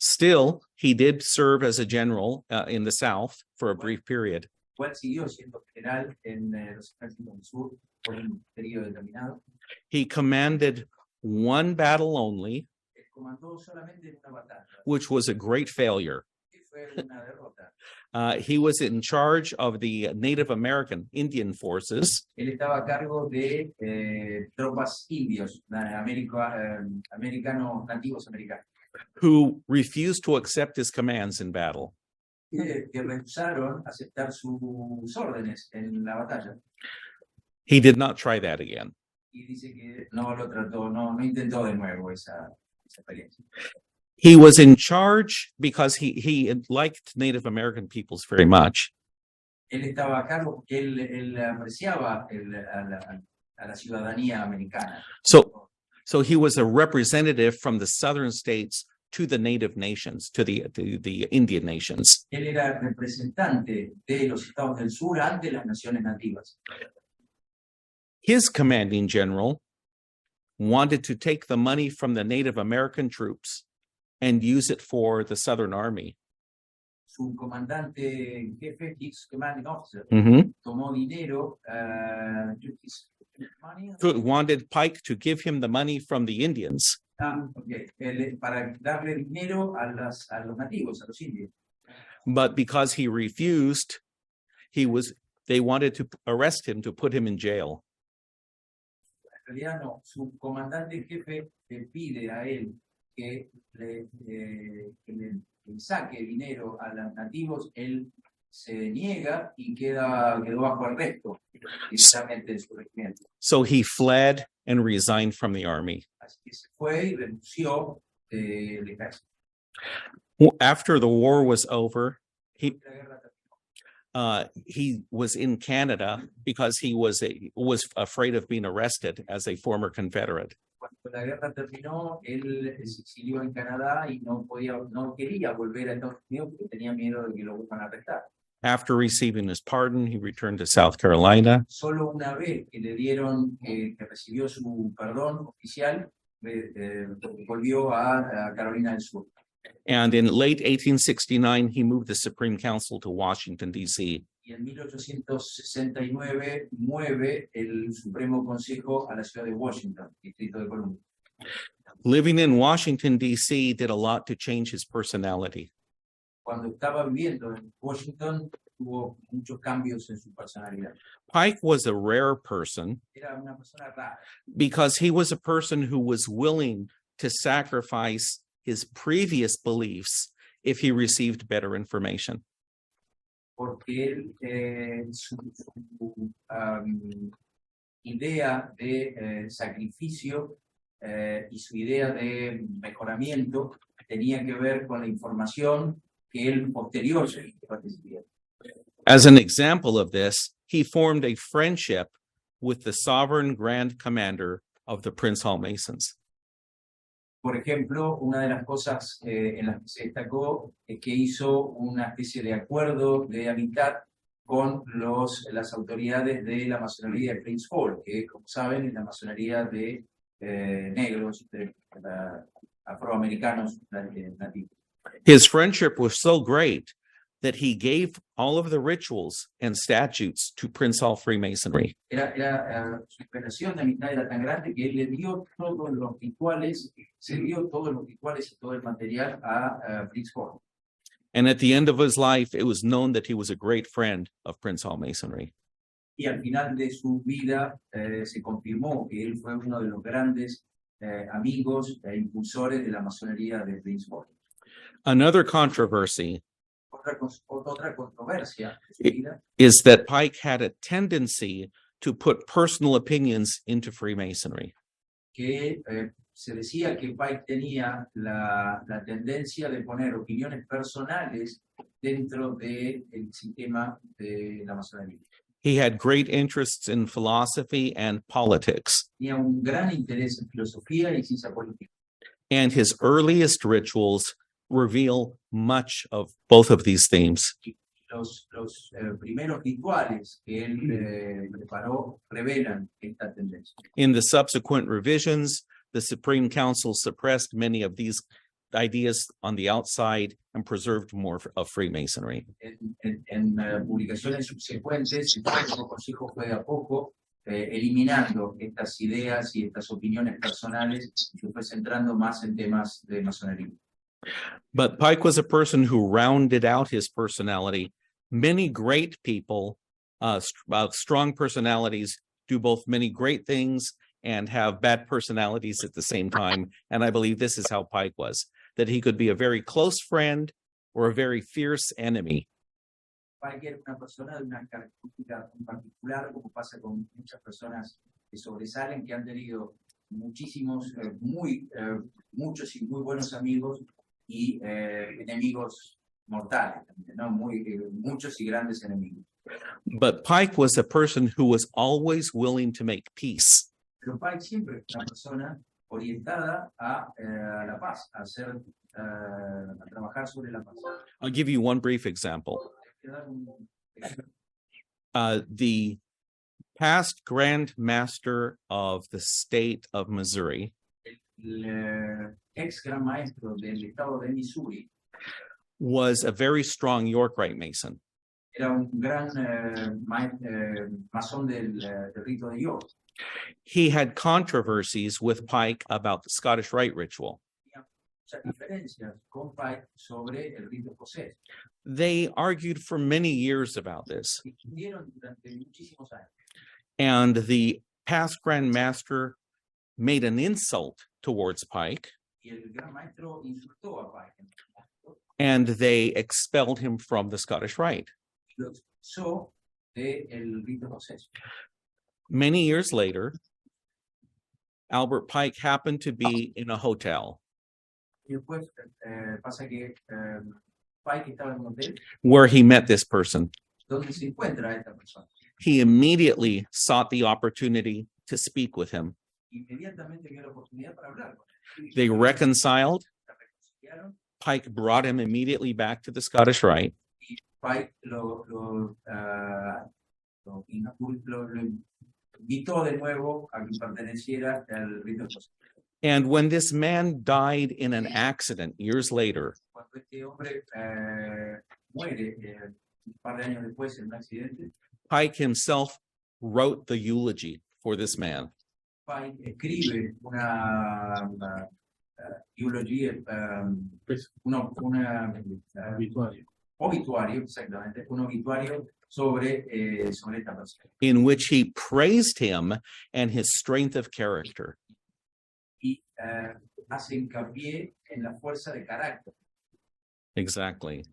Still, he did serve as a general in the South for a brief period. Igual siguió siendo general en los ejércitos del sur por un periodo determinado. He commanded one battle only, Él comandó solamente una batalla, which was a great failure. que fue una derrota. He was in charge of the Native American Indian forces, Él estaba a cargo de tropas indios, americanos, nativos americanos, who refused to accept his commands in battle. que rehusaron aceptar sus órdenes en la batalla. He did not try that again. Y dice que no lo trató, no intentó de nuevo esa experiencia. He was in charge because he liked Native American peoples very much. Él estaba a cargo porque él apreciaba a la ciudadanía americana. So he was a representative from the southern states to the native nations, to the Indian nations. Él era representante de los estados del sur ante las naciones nativas. His commanding general wanted to take the money from the Native American troops and use it for the Southern Army. su comandante en jefe, his commanding officer, Mhm. tomó dinero, took his money, Wanted Pike to give him the money from the Indians. para darle dinero a los nativos, a los indios. But because he refused, they wanted to arrest him to put him in jail. En realidad no, su comandante en jefe le pide a él que le saque dinero a los nativos, él se niega y quedó bajo arresto precisamente en su regimiento. So he fled and resigned from the army. Así que se fue y renunció del ejército. After the war was over, La guerra terminó. he was in Canada because he was afraid of being arrested as a former Confederate. Cuando la guerra terminó, él se exilió en Canadá y no quería volver a Estados Unidos porque tenía miedo de que lo vuelvan a arrestar. After receiving his pardon, he returned to South Carolina. Solo una vez que le dieron, que recibió su perdón oficial, volvió a Carolina del Sur. And in late 1869, he moved the Supreme Council to Washington, D.C. Y en 1869 mueve el Supremo Consejo a la ciudad de Washington, Distrito de Columbia. Living in Washington, D.C. did a lot to change his personality. Cuando estaba viviendo en Washington, tuvo muchos cambios en su personalidad. Pike was a rare person Era una persona rara, because he was a person who was willing to sacrifice his previous beliefs if he received better information. porque él, su idea de sacrificio y su idea de mejoramiento tenía que ver con la información que él posterior recibió. As an example of this, he formed a friendship with the sovereign Grand Commander of the Prince Hall Masons. Por ejemplo, una de las cosas en las que se destacó es que hizo una especie de acuerdo de amistad con las autoridades de la masonería de Prince Hall, que, como saben, es la masonería de negros, de afroamericanos nativos. His friendship was so great that he gave all of the rituals and statutes to Prince Hall Freemasonry. Su relación de amistad era tan grande que él le dio todos los rituales, se dio todos los rituales y todo el material a Prince Hall. And at the end of his life, it was known that he was a great friend of Prince Hall Masonry. Y al final de su vida se confirmó que él fue uno de los grandes amigos e impulsores de la masonería de Prince Hall. Another controversy Otra controversia de su vida is that Pike had a tendency to put personal opinions into Freemasonry. que se decía que Pike tenía la tendencia de poner opiniones personales dentro del sistema de la masonería. He had great interests in philosophy and politics, Tenía un gran interés en filosofía y ciencia política. and his earliest rituals reveal much of both of these themes. Los primeros rituales que él preparó revelan esta tendencia. In the subsequent revisions, the Supreme Council suppressed many of these ideas on the outside and preserved more of Freemasonry. En publicaciones subsecuentes, el Supremo Consejo fue de a poco eliminando estas ideas y estas opiniones personales y se fue centrando más en temas de masonería. But Pike was a person who rounded out his personality. Many great people, strong personalities, do both many great things and have bad personalities at the same time. And I believe this is how Pike was, that he could be a very close friend or a very fierce enemy. Pike era una persona de una característica en particular, como pasa con muchas personas que sobresalen, que han tenido muchísimos, muchos y muy buenos amigos y enemigos mortales, ¿no? Muchos y grandes enemigos. But Pike was a person who was always willing to make peace. Pero Pike siempre es una persona orientada a la paz, a trabajar sobre la paz. I'll give you one brief example. The past Grand Master of the state of Missouri El ex gran maestro del estado de Missouri was a very strong Yorkite Mason. Era un gran masón del rito de York. He had controversies with Pike about the Scottish Rite ritual. Muchas diferencias con Pike sobre el rito escocés. They argued for many years about this, Discutieron durante muchísimos años. and the past Grand Master made an insult towards Pike, Y el gran maestro insultó a Pike. and they expelled him from the Scottish Rite. Lo expulsó del rito escocés. Many years later, Albert Pike happened to be in a hotel Y después pasa que Pike estaba en un hotel where he met this person. donde se encuentra esta persona. He immediately sought the opportunity to speak with him. Inmediatamente vio la oportunidad para hablar con él. They reconciled. Se reconciliaron. Pike brought him immediately back to the Scottish Rite, Pike lo invitó de nuevo a que perteneciera al rito escocés. and when this man died in an accident years later, Cuando este hombre muere un par de años después en un accidente, Pike himself wrote the eulogy for this man. Pike escribe una eulogy, obituario, exactamente, un obituario sobre esta persona. In which he praised him and his strength of character. Y hace hincapié en la fuerza de carácter. Exactly.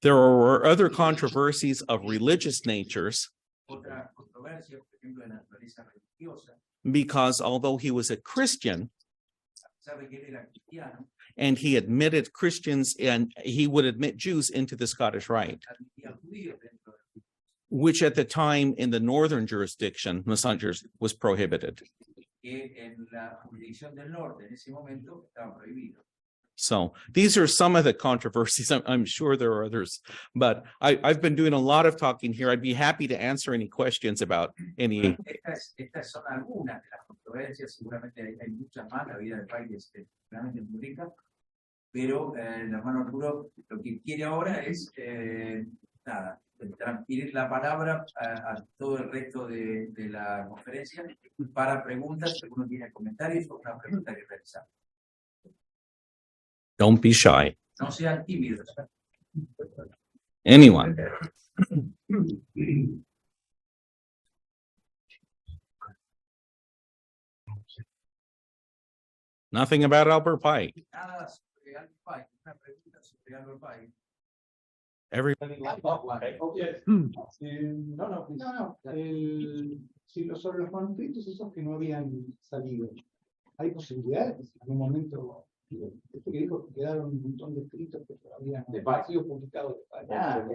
There were other controversies of religious natures Otra controversia, por ejemplo, de naturaleza religiosa, because although he was a Christian a pesar de que él era cristiano, and he admitted Christians and he would admit Jews into the Scottish Rite, admitía judíos dentro del which at the time in the northern jurisdiction, Massachusetts, was prohibited. que en la jurisdicción del norte en ese momento estaba prohibido. So these are some of the controversies. I'm sure there are others, but I've been doing a lot of talking here. I'd be happy to answer any questions about any. Estas son algunas de las controversias, seguramente hay muchas más, la vida del país es realmente muy rica, pero el hermano Arturo lo que quiere ahora es transferir la palabra a todo el resto de la conferencia para preguntas, si uno tiene comentarios o una pregunta que realizar. Don't be shy. No sean tímidos. Anyone? Nothing about Albert Pike. Nada sobre Albert Pike, una pregunta sobre Albert Pike. Everybody. Sobre los manuscritos esos que no habían salido, ¿hay posibilidades en algún momento? Esto que dijo que quedaron un montón de escritos que todavía no han sido publicados.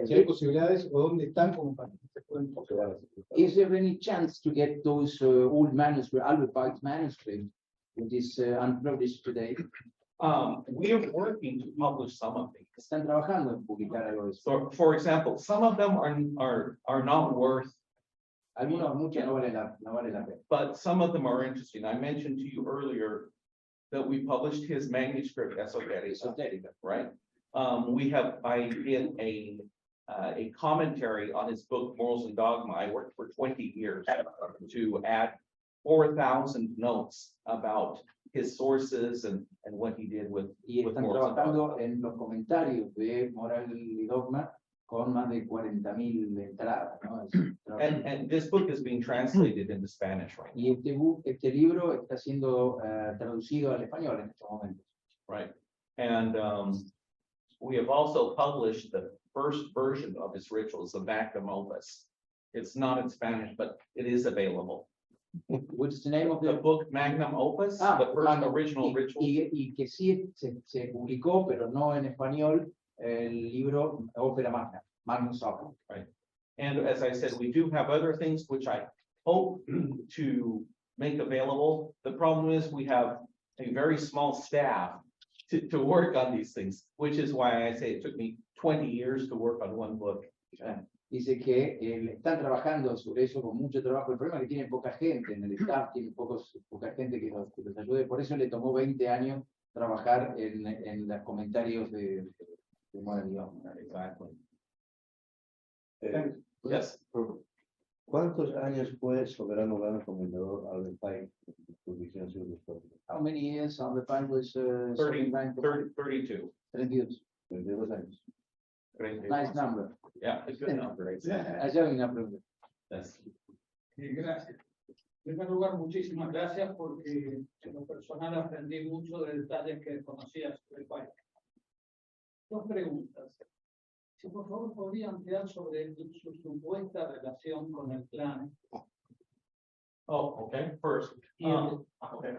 Si hay posibilidades o dónde están como para que se pueden considerar. Is there any chance to get those old manuscripts, Albert Pike's manuscript, which is unpublished today? We are working to publish some of these. Están trabajando en publicar algo de eso. So, for example, some of them are not worth, Algunos, muchas no vale la pena. but some of them are interesting. I mentioned to you earlier that we published his manuscript Esoterica, Esotérica. right? I did a commentary on his book Morals and Dogma. I worked for 20 years to add 4,000 notes about his sources and what he did with Están Morals and Dogma. trabajando en los comentarios de Moral y Dogma con más de 40,000 entradas, ¿no? And this book is being translated into Spanish right now. Y este libro está siendo traducido al español en estos momentos. Right. And we have also published the first version of his rituals, the magnum opus. It's not in Spanish, but it is available. What's the name of The the book Magnum Opus, the first Magnum, original ritual. y que sí se publicó, pero no en español, el libro Ópera Magna, Magnus Opus. And as I said, we do have other things which I hope to make available. The problem is we have a very small staff to work on these things, which is why I say it took me 20 years to work on one book. Dice que están trabajando sobre eso con mucho trabajo. El problema es que tienen poca gente en el staff, tienen poca gente que los ayude. Por eso le tomó 20 años trabajar en los comentarios de firmó el guión. Exactly. Yes. ¿Cuántos años fue soberano gran comendador Albert Pike en su visión sur de Estados Unidos? How many years Albert Pike was 32. 32 22 años. Nice number. Yeah, it's good number. Allá hay una pregunta. Yes. Gracias. En primer lugar, muchísimas gracias porque en lo personal aprendí mucho de detalles que desconocía sobre el país. Dos preguntas. Si por favor podría ampliar sobre su supuesta relación con el clan. Oh, okay, first. Y el, Okay.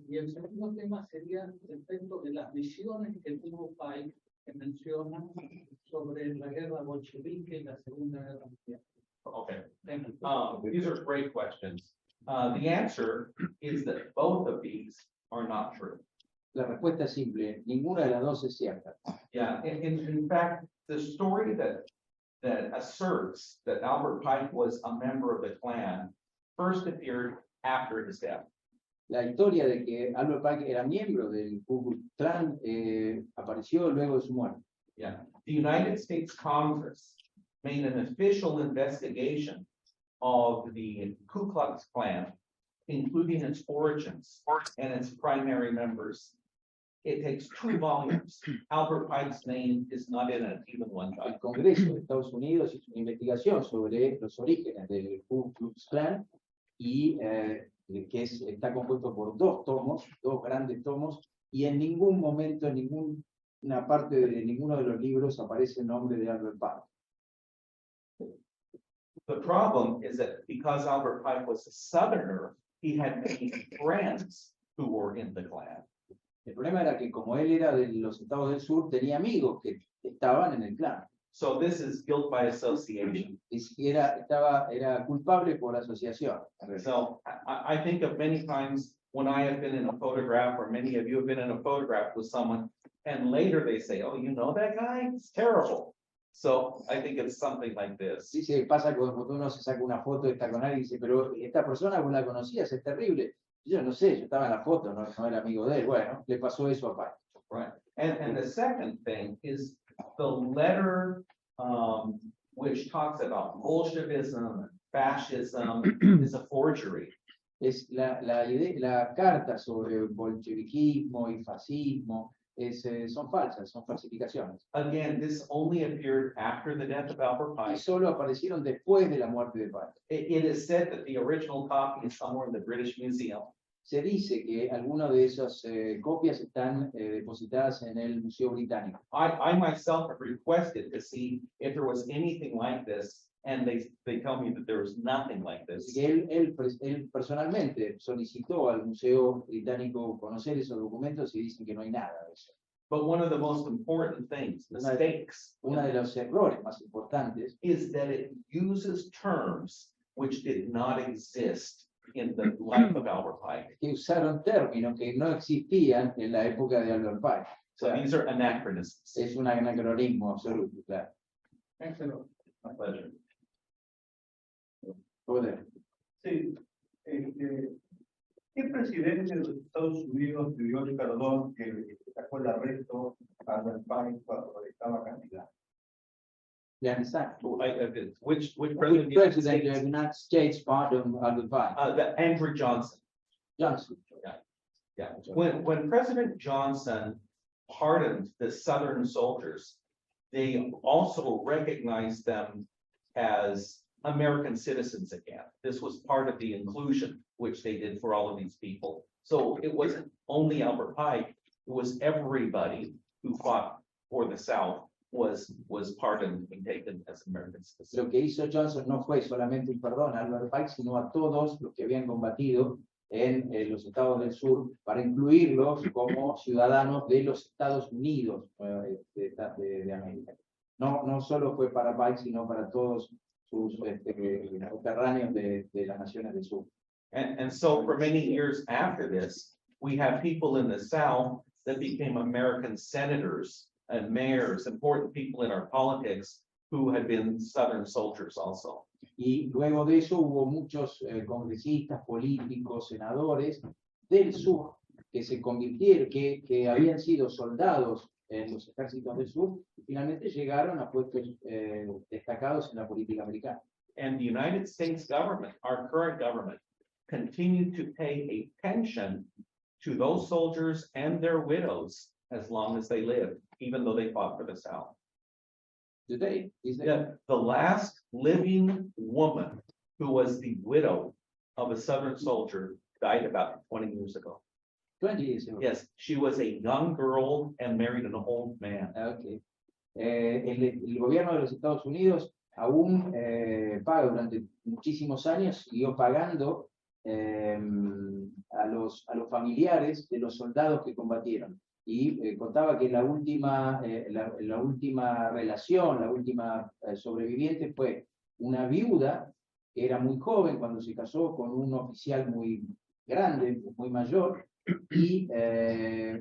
y el segundo tema sería respecto de las visiones que tuvo Pike, que menciona sobre la guerra bolchevique y la Segunda Guerra Mundial. Okay. Thank you. These are great questions. The answer is that both of these are not true. La respuesta es simple, ninguna de las dos es cierta. Yeah, in fact, the story that asserts that Albert Pike was a member of the Klan first appeared after his death. La historia de que Albert Pike era miembro del Ku Klux Klan apareció luego de su muerte. Yeah, the United States Congress made an official investigation of the Ku Klux Klan, including its origins and its primary members. It takes 2 volumes. Albert Pike's name is not in it, even one time. El Congreso de Estados Unidos hizo una investigación sobre los orígenes del Ku Klux Klan y está compuesto por 2 tomos, 2 grandes tomos, y en ningún momento, en ninguna parte de ninguno de los libros aparece el nombre de Albert Pike. The problem is that because Albert Pike was a Southerner, he had many friends who were in the Klan. El problema era que como él era de los estados del sur, tenía amigos que estaban en el clan. So this is guilt by association. Era culpable por asociación. So I think of many times when I have been in a photograph, or many of you have been in a photograph with someone, and later they say, oh, you know that guy? It's terrible. So I think it's something like this. Sí, se pasa cuando uno se saca una foto, está con alguien y dice, pero esta persona vos la conocías, es terrible. Yo no sé, yo estaba en la foto, no era amigo de él. Bueno, le pasó eso a Pike. Right. And the second thing is the letter which talks about Bolshevism and fascism is a forgery. Es la carta sobre bolcheviquismo y fascismo son falsas, son falsificaciones. Again, this only appeared after the death of Albert Y Pike. solo aparecieron después de la muerte de Pike. It is said that the original copy is somewhere in the British Museum. Se dice que algunas de esas copias están depositadas en el Museo Británico. I myself have requested to see if there was anything like this, and they tell me that there is nothing like Así this. que él personalmente solicitó al Museo Británico conocer esos documentos y dicen que no hay nada de eso. But one of the most important things, mistakes, Uno de los errores más importantes is that it uses terms which did not exist in the life of Albert Pike. que usaron términos que no existían en la época de Albert Pike. O So sea, these are anachronisms. es un anacronismo absoluto, claro. Excelente. My pleasure. Joder. Sí, ¿qué presidente de los Estados Unidos pidió el perdón que sacó el arresto a Albert Pike cuando estaba candidato? Yeah, exactly. Which Which president? of the United president of the States? United States pardoned Albert Pike? Andrew Johnson. Johnson. Yeah. When President Johnson pardoned the Southern soldiers, they also recognized them as American citizens again. This was part of the inclusion which they did for all of these people. So it wasn't only Albert Pike, it was everybody who fought for the South was pardoned and taken as American citizens. Lo que hizo Johnson no fue solamente un perdón a Albert Pike, sino a todos los que habían combatido en los estados del sur para incluirlos como ciudadanos de los Estados Unidos de América. No solo fue para Pike, sino para todos sus coterráneos de las naciones del sur. And so for many years after this, we have people in the South that became American senators and mayors, important people in our politics who had been Southern soldiers also. Y luego de eso hubo muchos congresistas, políticos, senadores del sur que se convirtieron, que habían sido soldados en los ejércitos del sur, y finalmente llegaron a puestos destacados en la política americana. And the United States government, our current government, continued to pay a pension to those soldiers and their widows as long as they lived, even though they fought for the South. Today, The last living woman who was the widow of a Southern soldier died about 20 years ago. 20 years ago. Yes, she was a young girl and married an old man. Okay. El gobierno de los Estados Unidos aún paga durante muchísimos años, siguió pagando a los familiares de los soldados que combatieron. Y contaba que la última relación, la última sobreviviente fue una viuda que era muy joven cuando se casó con un oficial muy grande, muy mayor, y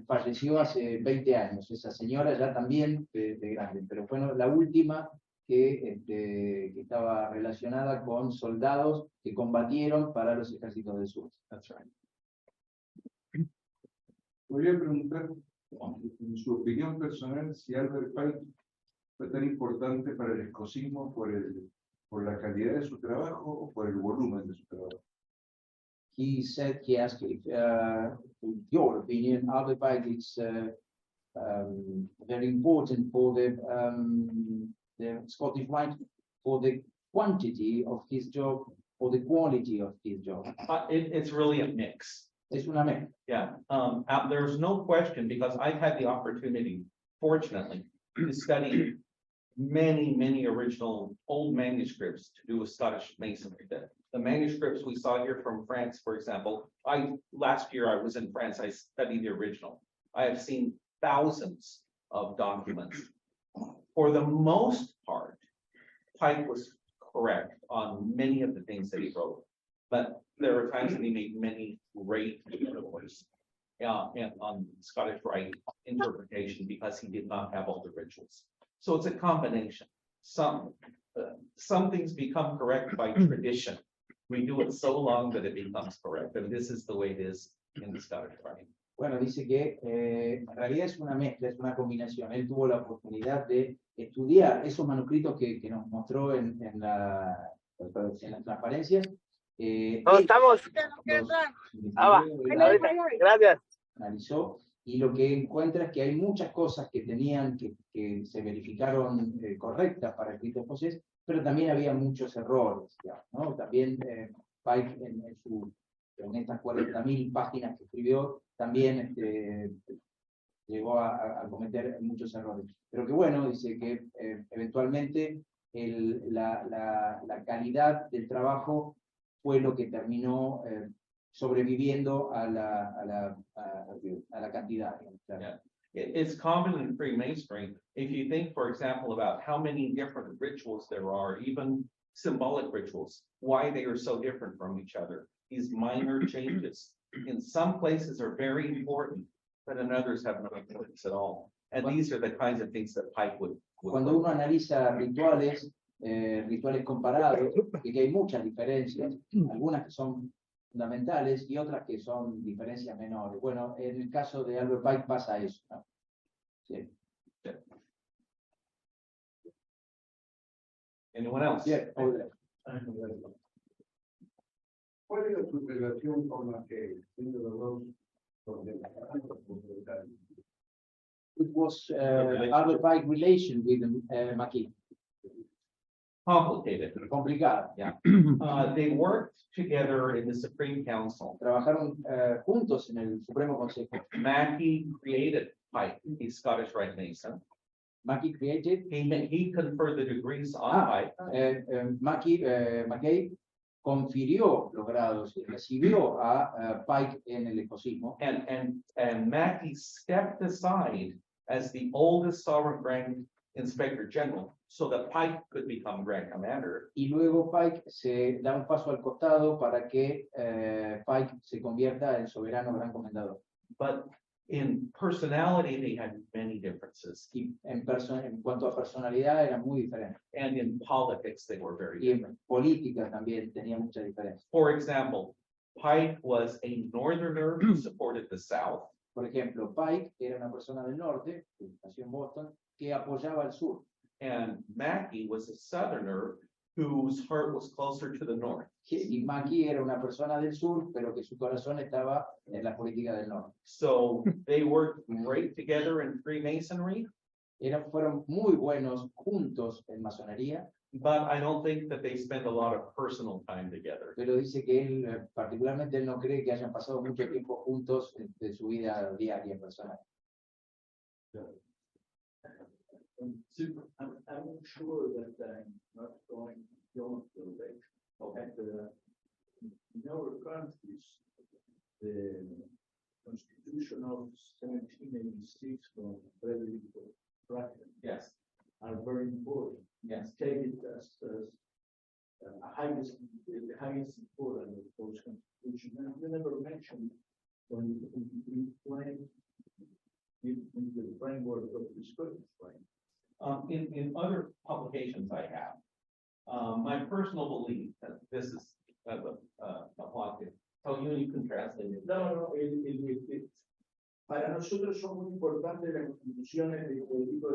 falleció hace 20 años. Esa señora ya también de grande, pero fue la última que estaba relacionada con soldados que combatieron para los ejércitos del sur. That's right. Podría preguntar, en su opinión personal, si Albert Pike fue tan importante para el escocismo por la calidad de su trabajo o por el volumen de su trabajo. He asked if, in your opinion, Albert Pike is very important for the Scottish Rite, for the quantity of his job, or the quality of his job. It's really a mix. Es una mezcla. Yeah, there's no question, because I've had the opportunity, fortunately, to study many original old manuscripts to do with Scottish Masonry. The manuscripts we saw here from France, for example, last year I was in France, I studied the original. I have seen thousands of documents. For the most part, Pike was correct on many of the things that he wrote, but there are times that he made many great errors and on Scottish Rite interpretation because he did not have all the rituals. So it's a combination. Some things become correct by tradition. We do it so long that it becomes correct, and this is the way it is in the Scottish Rite. Bueno, dice que en realidad es una mezcla, es una combinación. Él tuvo la oportunidad de estudiar esos manuscritos que nos mostró en las transparencias. Estamos. Gracias. Analizó, y lo que encuentra es que hay muchas cosas que tenían que se verificaron correctas para el rito escocés, pero también había muchos errores, digamos, ¿no? También Pike en estas 40.000 páginas que escribió, también llegó a cometer muchos errores. Pero que bueno, dice que eventualmente la calidad del trabajo fue lo que terminó sobreviviendo a la cantidad. Yeah. It's common in Freemasonry. If you think, for example, about how many different rituals there are, even symbolic rituals, why they are so different from each other, these minor changes in some places are very important, but in others have no importance at all. And these are the kinds of things that Pike would Cuando uno analiza rituales comparados, y que hay muchas diferencias, algunas que son fundamentales y otras que son diferencias menores. Bueno, en el caso de Albert Pike pasa eso, ¿no? Sí. Anyone else? Yeah. ¿Cuál era su relación con la que It was Albert Pike relation with Mackay. Complicated. Complicado. Yeah. They worked together in the Supreme Council. Trabajaron juntos en el Supremo Consejo. Mackay created Pike, the Scottish Rite Mason. Mackay created. He conferred the degrees on Pike. Mackay confirió los grados, recibió a Pike en el escocismo. And Mackay stepped aside as the oldest sovereign Grand Inspector General, so that Pike could become Grand Commander. Y luego Pike se da un paso al costado para que Pike se convierta en soberano gran comendador. But in personality, they had many differences. Y en cuanto a personalidad eran muy diferentes. And in politics, they were very Y different. en política también tenía mucha diferencia. For example, Pike was a northerner who supported the South. Por ejemplo, Pike era una persona del norte, que nació en Boston, que apoyaba al sur. And Mackey was a southerner whose heart was closer to the north. Y Mackey era una persona del sur, pero que su corazón estaba en la política del norte. So they worked great together in Freemasonry, Fueron muy buenos juntos en masonería, but I don't think that they spent a lot of personal time together. pero dice que él, particularmente, él no cree que hayan pasado mucho tiempo juntos de su vida diaria personal. I'm sure that I'm not going beyond the way. Okay. In our countries, the Constitution of 1786 from Frederick Franklin Yes, are very important. yes. Take it as the highest important of those constitutions. And you never mentioned when we went in the framework of the Scottish frame. In other publications I have, my personal belief that this is a plot. So you can translate it. No, para nosotros son muy importantes las constituciones del tipo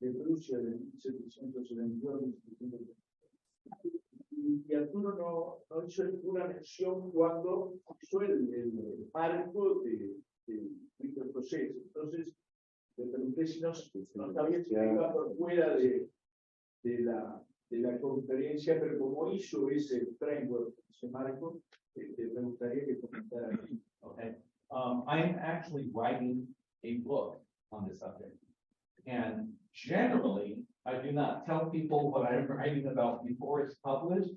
de Prusia de 1771. Y Arturo no hizo ninguna mención cuando hizo el marco de dicho proceso. Entonces, le pregunté si no sabía si iba por fuera de la conferencia, pero como hizo ese framework, ese marco, me gustaría que comentara. Okay. I'm actually writing a book on this subject. And generally, I do not tell people what I'm writing about before it's published,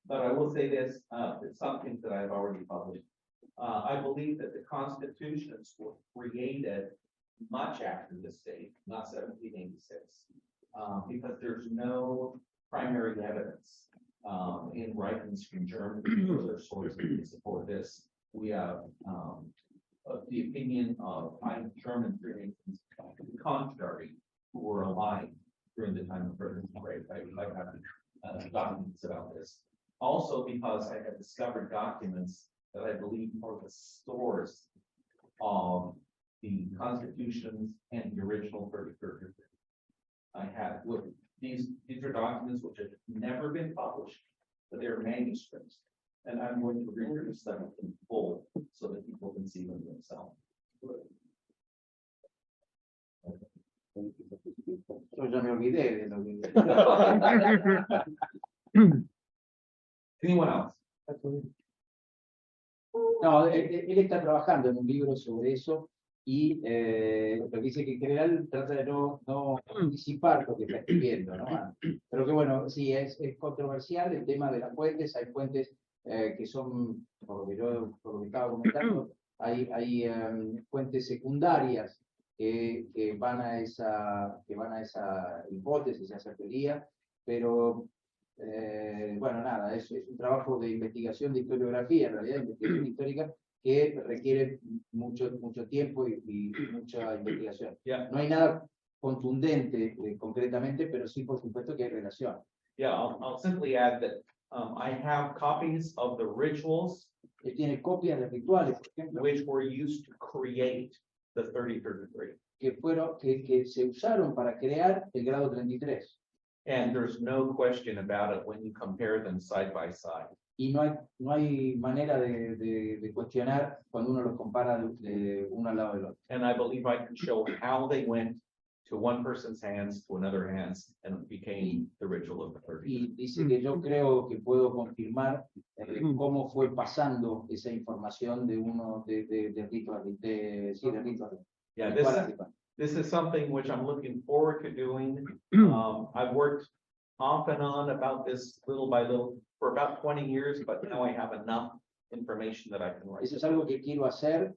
but I will say this, it's something that I've already published. I believe that the constitutions were created much after this date, not 1786, because there's no primary evidence in writings from Germany or other sources to support this. We have the opinion of German Freemasons, contrary, who were alive during the time of Frederick the Great. I have documents about this. Also, because I have discovered documents that I believe are the source of the constitutions and the original 33rd. I have with these are documents which have never been published, but they're manuscripts, and I'm going to reproduce them in full so that people can see them themselves. Yo ya me olvidé de lo que... Anyone else? No, él está trabajando en un libro sobre eso y lo que dice que en general trata de no anticipar lo que está escribiendo, ¿no? Pero que bueno, sí, es controversial el tema de las fuentes. Hay fuentes que son, por lo que estaba comentando, hay fuentes secundarias que van a esa hipótesis, a esa teoría, pero bueno, nada, es un trabajo de investigación de historiografía, en realidad, investigación histórica, que requiere mucho tiempo y mucha investigación. Yeah. No hay nada contundente concretamente, pero sí, por supuesto, que hay relación. Yeah, I'll simply add that I have copies of the rituals Él tiene copias de rituales, por ejemplo, which were used to create the 33rd degree. que se usaron para crear el grado 33. And there's no question about it when you compare them side by side. Y no hay manera de cuestionar cuando uno los compara de uno al lado del otro. And I believe I can show how they went to one person's hands to another hands and became the ritual of the 30. Y dice que yo creo que puedo confirmar cómo fue pasando esa información de uno de rito a rito. Yeah, this is something which I'm looking forward to doing. I've worked off and on about this little by little for about 20 years, but now I have enough information that I can write. Eso es algo que quiero hacer,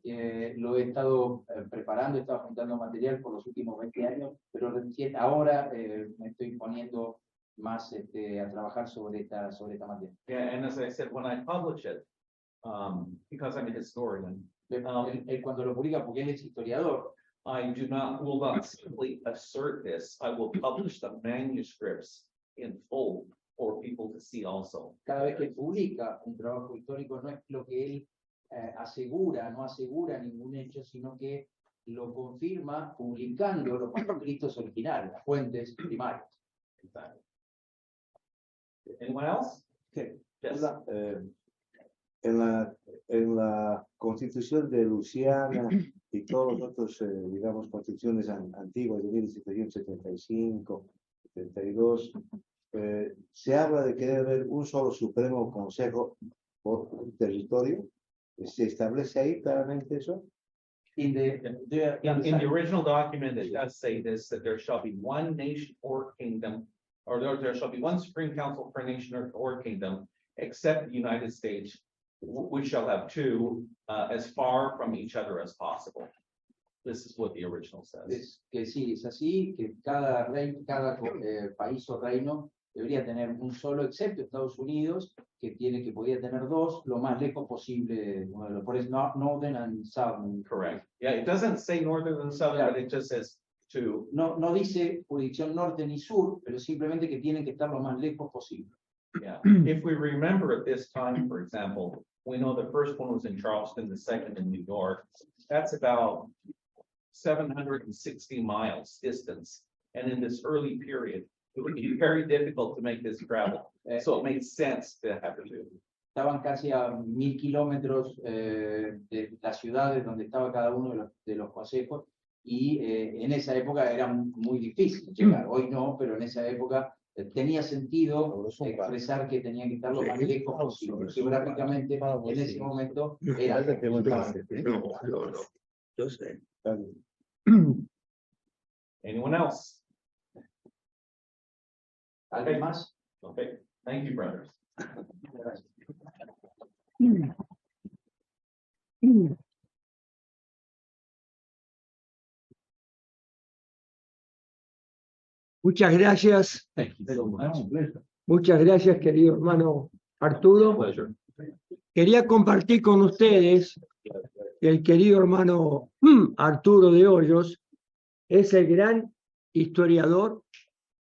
lo he estado preparando, he estado juntando material por los últimos 20 años, pero recién ahora me estoy poniendo más a trabajar sobre esta materia. Yeah, and as I said, when I publish it, because I'm a historian, Él cuando lo publica, porque él es historiador, I will not simply assert this. I will publish the manuscripts in full for people to see also. Cada vez que él publica un trabajo histórico, no es lo que él asegura, no asegura ningún hecho, sino que lo confirma publicando los manuscritos originales, las fuentes primarias. Anyone else? Sí. Yes. En la Constitución de Luisiana y todos los otros, digamos, constituciones antiguas de 1775, 72, se habla de que debe haber un solo Supremo Consejo por territorio. ¿Se establece ahí claramente eso? In the In the original document, it does say this, that there shall be one nation or kingdom, or there shall be one Supreme Council for a nation or kingdom, except the United States, which shall have two, as far from each other as possible. This is what the original says. Es que sí, es así, que cada país o reino debería tener un solo, excepto Estados Unidos, que podía tener dos, lo más lejos posible. Por eso Northern and Southern. Correct. Yeah, it doesn't say northern and southern, but it just says two. No dice jurisdicción norte ni sur, pero simplemente que tienen que estar lo más lejos posible. Yeah. If we remember at this time, for example, we know the first one was in Charleston, the second in New York. That's about 760 miles distance. And in this early period, it would be very difficult to make this travel. So it makes sense to have to do. Estaban casi a 1000 kilómetros de las ciudades donde estaba cada uno de los consejos, y en esa época era muy difícil llegar. Hoy no, pero en esa época tenía sentido expresar que tenían que estar lo más lejos posible. Geográficamente, en ese momento era. Yo sé. Anyone else? ¿Alguien más? Okay, thank you, brothers. Gracias. Muchas gracias. Muchas gracias, querido hermano Arturo. Pleasure. Quería compartir con ustedes que el querido hermano Arturo de Hoyos es el gran historiador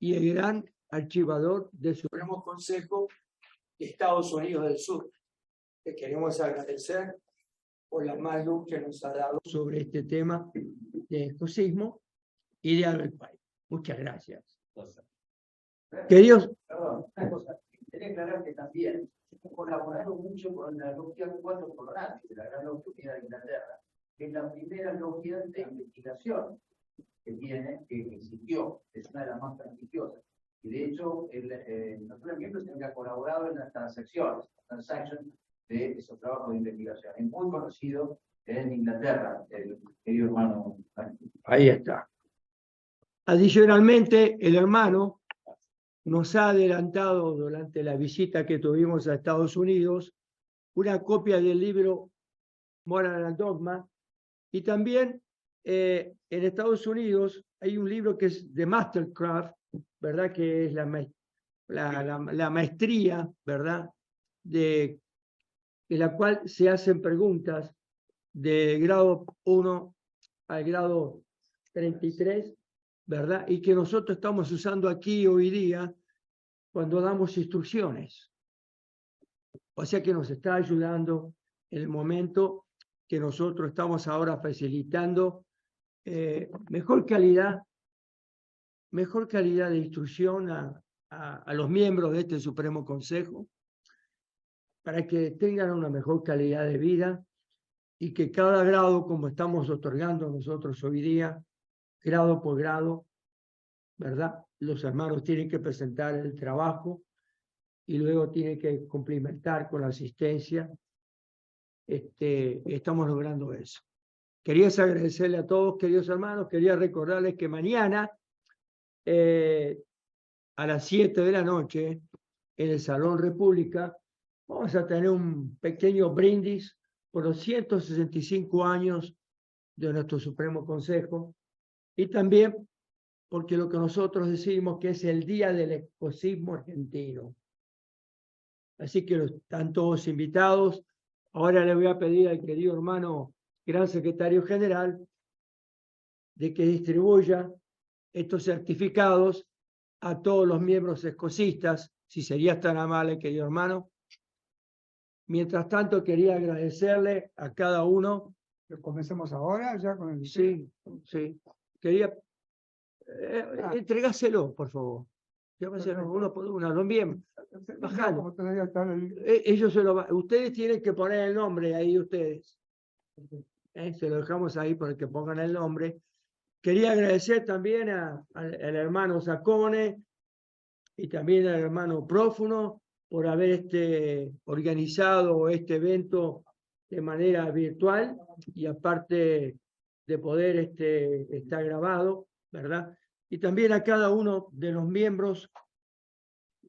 y el gran archivador del Supremo Consejo de Estados Unidos del Sur. Le queremos agradecer por la más luz que nos ha dado sobre este tema de escocismo y de Albert Pike. Muchas gracias. Queridos. Perdón, una cosa, quería aclarar que también colaboraron mucho con la logia 4 Colorado, de la Gran Logia de Inglaterra, que es la primera logia de investigación que existió, es una de las más prestigiosas. Y de hecho, los miembros han colaborado en las transacciones de esos trabajos de investigación. Es muy conocido en Inglaterra, el querido hermano. Ahí está. Adicionalmente, el hermano nos ha adelantado durante la visita que tuvimos a Estados Unidos una copia del libro Moral and Dogma, y también en Estados Unidos hay un libro que es de Mastercraft, ¿verdad? Que es la maestría, ¿verdad? En la cual se hacen preguntas de grado 1 al grado 33, ¿verdad? Y que nosotros estamos usando aquí hoy día cuando damos instrucciones. O sea que nos está ayudando en el momento que nosotros estamos ahora facilitando mejor calidad de instrucción a los miembros de este Supremo Consejo, para que tengan una mejor calidad de vida y que cada grado, como estamos otorgando nosotros hoy día, grado por grado, ¿verdad? Los hermanos tienen que presentar el trabajo y luego tienen que complementar con la asistencia. Estamos logrando eso. Quería agradecerle a todos, queridos hermanos. Quería recordarles que mañana a las 7 de la noche en el Salón República vamos a tener un pequeño brindis por los 165 años de nuestro Supremo Consejo, y también porque lo que nosotros decimos que es el Día del Escocismo Argentino. Así que están todos invitados. Ahora le voy a pedir al querido hermano Gran Secretario General de que distribuya estos certificados a todos los miembros escocistas si serías tan amable, querido hermano. Mientras tanto, quería agradecerle a cada uno. Comencemos ahora ya con el... Sí, sí. Quería entregárselo, por favor. Uno por uno, bien. Bajando. Como todavía está el- Ellos se lo ustedes tienen que poner el nombre ahí, ustedes. Se lo dejamos ahí para que pongan el nombre. Quería agradecer también al hermano Sacone y también al hermano Prófuno por haber organizado este evento de manera virtual y aparte de poder estar grabado, ¿verdad? Y también a cada uno de los miembros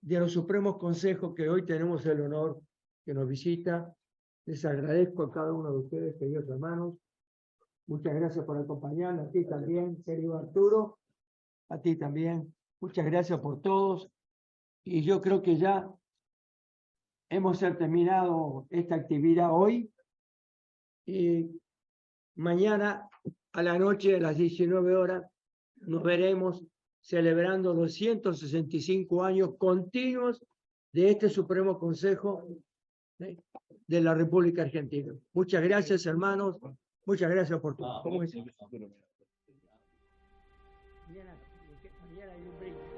de los Supremos Consejos que hoy tenemos el honor que nos visita. Les agradezco a cada uno de ustedes, queridos hermanos. Muchas gracias por acompañarnos. A ti también, querido Arturo. A ti también. Muchas gracias por todos. Y yo creo que ya hemos terminado esta actividad hoy. Y mañana a la noche, a las 19 horas, nos veremos celebrando 265 años continuos de este Supremo Consejo de la República Argentina. Muchas gracias, hermanos. Muchas gracias por todo. Mañana hay un brindis.